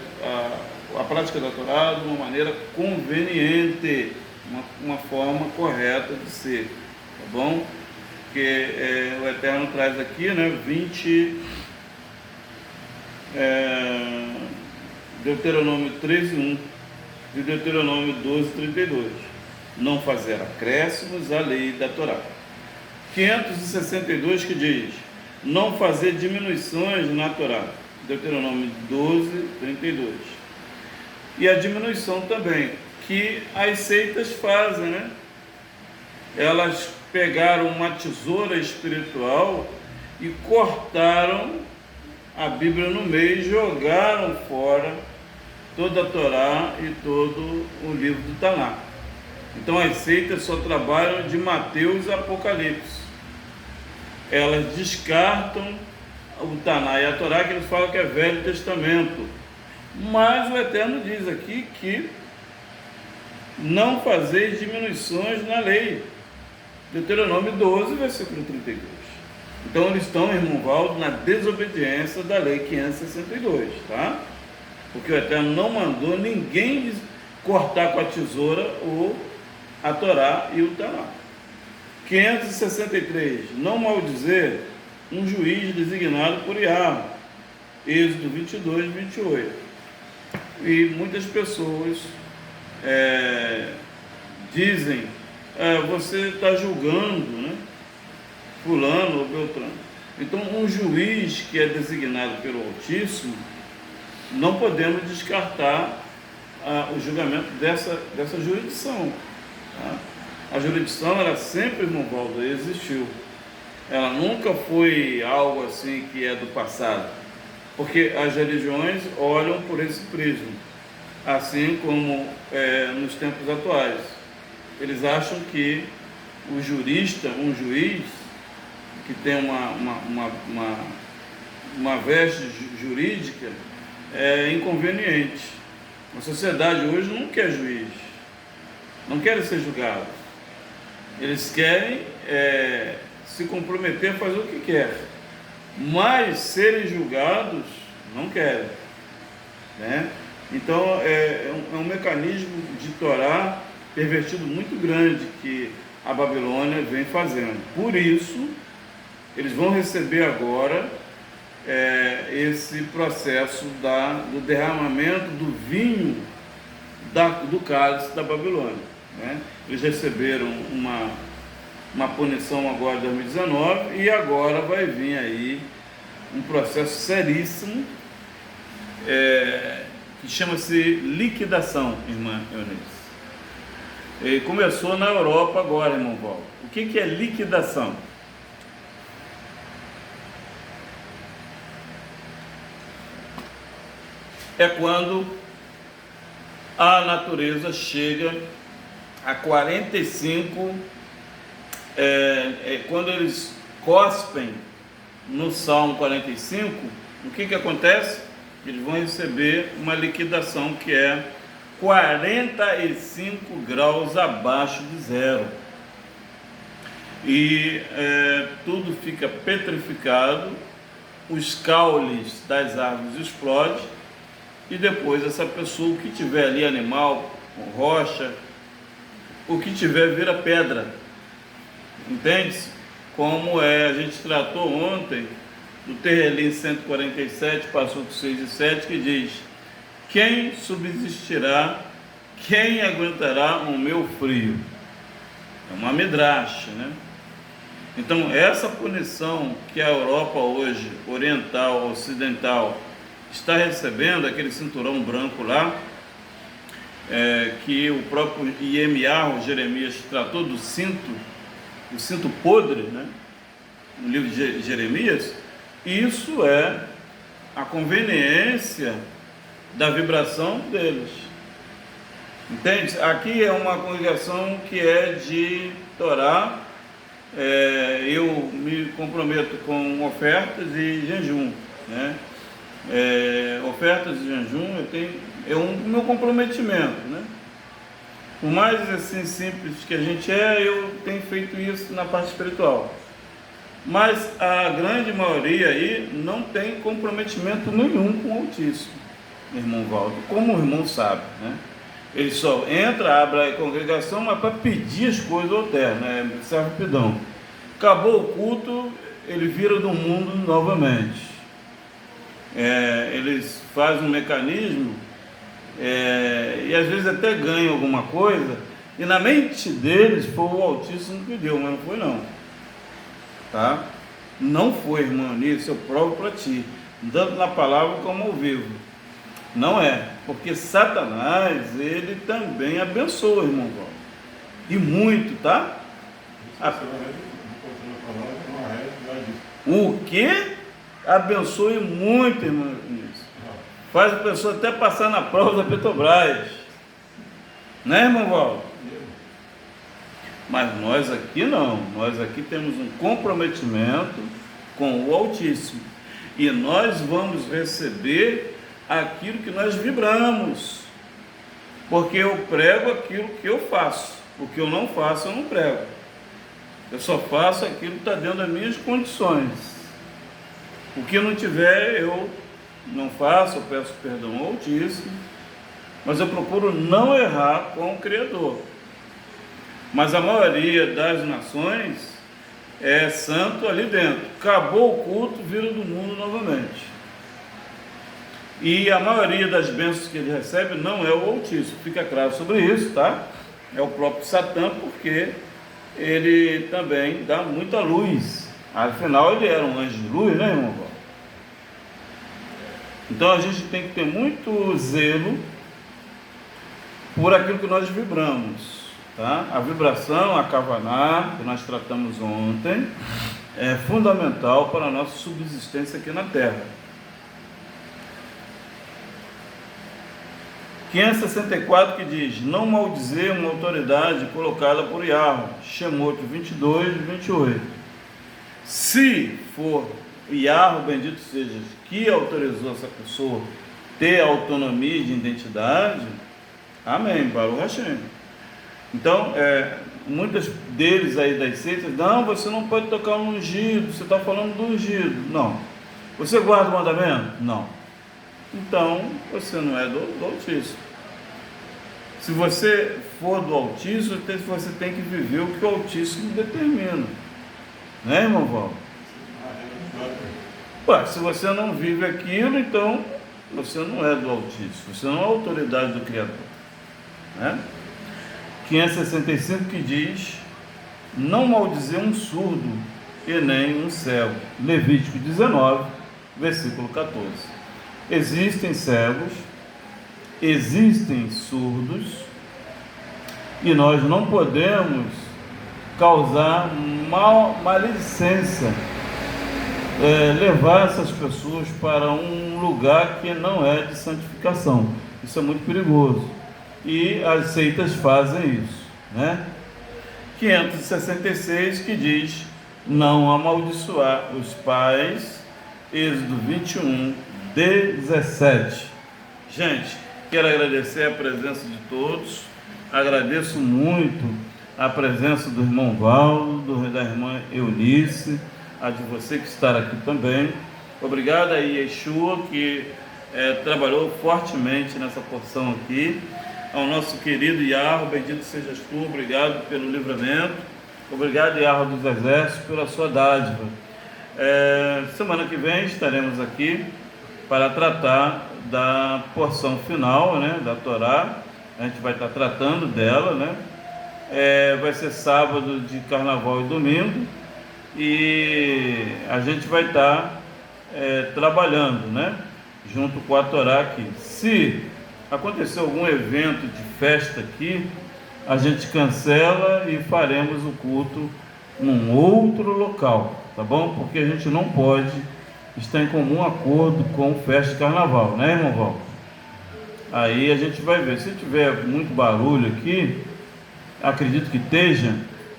a prática da Torá de uma maneira conveniente, uma forma correta de ser, tá bom? Porque o Eterno traz aqui, né, Deuteronômio 13:1 e Deuteronômio 12:32, não fazer acréscimos à lei da Torá. 562 que diz, não fazer diminuições na Torá, Deuteronômio 12:32. E a diminuição também, que as seitas fazem, né? Elas pegaram uma tesoura espiritual e cortaram a Bíblia no meio e jogaram fora toda a Torá e todo o livro do Taná. Então as seitas só trabalham de Mateus e Apocalipse. Elas descartam o Taná e a Torá, que eles falam que é Velho Testamento. Mas o Eterno diz aqui que não fazer diminuições na lei. Deuteronômio 12, versículo 32. Então eles estão, irmão Valdo, na desobediência da lei 562, tá? Porque o Eterno não mandou ninguém cortar com a tesoura a Torá e o Taná. 563. Não maldizer um juiz designado por Yahvé. Êxodo 22, 28. E muitas pessoas dizem, você está julgando, né, fulano ou beltrano. Então, um juiz que é designado pelo Altíssimo, não podemos descartar o julgamento dessa jurisdição, tá? A jurisdição, ela sempre, irmão Valdo, existiu. Ela nunca foi algo assim que é do passado, porque as religiões olham por esse prisma, assim como nos tempos atuais. Eles acham que o jurista, um juiz, que tem uma veste jurídica, é inconveniente. A sociedade hoje não quer juiz, não querem ser julgados. Eles querem se comprometer a fazer o que quer, mas serem julgados não querem, né? Então é um mecanismo de Torá pervertido muito grande que a Babilônia vem fazendo. Por isso eles vão receber agora esse processo do derramamento do vinho do cálice da Babilônia, né? Eles receberam uma punição agora em 2019 e agora vai vir aí um processo seríssimo que chama-se liquidação, irmã Eunice. E começou na Europa agora, irmão Valdo. O que é liquidação? É quando a natureza chega a 45, quando eles cospem no Salmo 45, o que acontece? Eles vão receber uma liquidação que é 45 graus abaixo de zero. E tudo fica petrificado, os caules das árvores explodem, e depois essa pessoa, o que tiver ali, animal, rocha, o que tiver vira pedra. Entende-se? Como a gente tratou ontem, do Terrelim 147, passou por 6 e 7, que diz: quem subsistirá, quem aguentará o meu frio? É uma midrash, né? Então, essa punição que a Europa hoje, oriental, ocidental, está recebendo, aquele cinturão branco lá, que o próprio Irmiyahu, Jeremias, tratou do cinto, o cinto podre, né? No livro de Jeremias. Isso é a conveniência da vibração deles. Entende? Aqui é uma congregação que é de Torá. Eu me comprometo com ofertas e jejum, né? Ofertas e jejum é um meu comprometimento, né? Por mais assim simples que a gente eu tenho feito isso na parte espiritual. Mas a grande maioria aí não tem comprometimento nenhum com o Altíssimo, irmão Valdo, como o irmão sabe, né? Ele só entra, abre a congregação, mas para pedir as coisas ao Eterno, né? Servidão. Acabou o culto, ele vira do mundo novamente. Eles fazem um mecanismo e às vezes até ganham alguma coisa, e na mente deles foi o Altíssimo que deu, mas não foi não. Tá? Não foi, irmão, nisso eu provo para ti, tanto na palavra como ao vivo. Não é, porque Satanás, ele também abençoa, irmão Paulo. E muito, tá? O que? Abençoe muito, irmão. Faz a pessoa até passar na prova da Petrobras. Né, irmão Valdo? Mas nós aqui não. Nós aqui temos um comprometimento com o Altíssimo. E nós vamos receber aquilo que nós vibramos. Porque eu prego aquilo que eu faço. O que eu não faço, eu não prego. Eu só faço aquilo que está dentro das minhas condições. O que não tiver, eu não faço, eu peço perdão ao Altíssimo, mas eu procuro não errar com o Criador. Mas a maioria das nações é santo ali dentro. Acabou o culto, vira do mundo novamente. E a maioria das bênçãos que ele recebe não é o Altíssimo, fica claro sobre isso, tá? É o próprio Satã, porque ele também dá muita luz. Afinal, ele era um anjo de luz, né, irmão? Então a gente tem que ter muito zelo por aquilo que nós vibramos. Tá? A vibração, a Kavaná, que nós tratamos ontem, é fundamental para a nossa subsistência aqui na Terra. 564 que diz: não maldizer uma autoridade colocada por Yahweh, Shemot 22, 28. Se for Yahweh, bendito seja, que autorizou essa pessoa ter autonomia de identidade, amém, Baruch Hashem. Então, muitos deles aí das seitas, não, você não pode tocar no ungido, você está falando do ungido. Não. Você guarda o mandamento? Não. Então, você não é do Altíssimo. Se você for do Altíssimo, você tem que viver o que o Altíssimo determina. Né, irmão Val? Ué, se você não vive aquilo, então você não é do Altíssimo, você não é a autoridade do Criador. Né? 565 que diz: não maldizer um surdo e nem um cego. Levítico 19, versículo 14. Existem cegos, existem surdos, e nós não podemos causar maledicência, levar essas pessoas para um lugar que não é de santificação. Isso é muito perigoso. E as seitas fazem isso, né? 566 que diz: não amaldiçoar os pais. Êxodo 21, 17. Gente, quero agradecer a presença de todos. Agradeço muito a presença do irmão Valdo, da irmã Eunice, a de você que está aqui também. Obrigado a Yeshua, que trabalhou fortemente nessa porção aqui. Ao nosso querido Yahweh, bendito sejas tu, obrigado pelo livramento. Obrigado, Yahweh dos Exércitos, pela sua dádiva. Semana que vem estaremos aqui para tratar da porção final, né, da Torá. A gente vai estar tratando dela, né? Vai ser sábado de carnaval e domingo, e a gente vai estar trabalhando, né, junto com a Torá aqui. Se acontecer algum evento de festa aqui, a gente cancela e faremos o culto num outro local, tá bom? Porque a gente não pode estar em comum acordo com festa de carnaval, né, irmão Val? Aí a gente vai ver. Se tiver muito barulho aqui, acredito que esteja,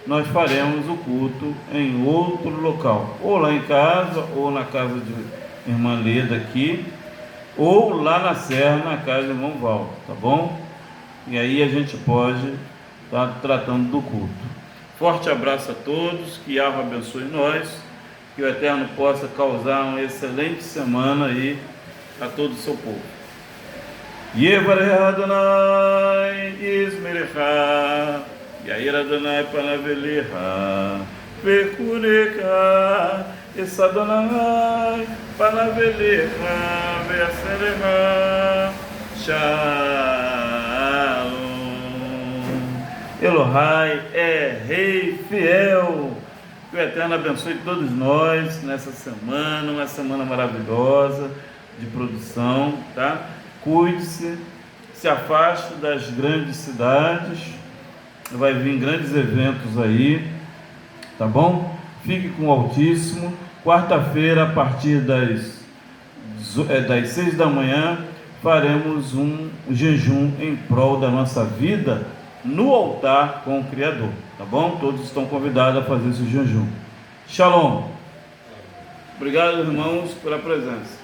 nós faremos o culto em outro local, ou lá em casa, ou na casa de irmã Leda aqui, ou lá na serra, na casa do irmão Val, tá bom? E aí a gente pode estar tratando do culto. Forte abraço a todos, que Yahweh abençoe nós, que o Eterno possa causar uma excelente semana aí a todo o seu povo. Yevareh Adonai Yismerecha, Yair Adonai Panavelecha, Vekurecha, Es Adonai Panavelecha, Veaserecha, Shalom. Elohai é Rei fiel. Que o Eterno abençoe todos nós nessa semana, uma semana maravilhosa de produção, tá? Cuide-se, se afaste das grandes cidades, vai vir grandes eventos aí, tá bom? Fique com o Altíssimo. Quarta-feira, a partir das 6 da manhã, faremos um jejum em prol da nossa vida no altar com o Criador, tá bom? Todos estão convidados a fazer esse jejum. Shalom. Obrigado, irmãos, pela presença.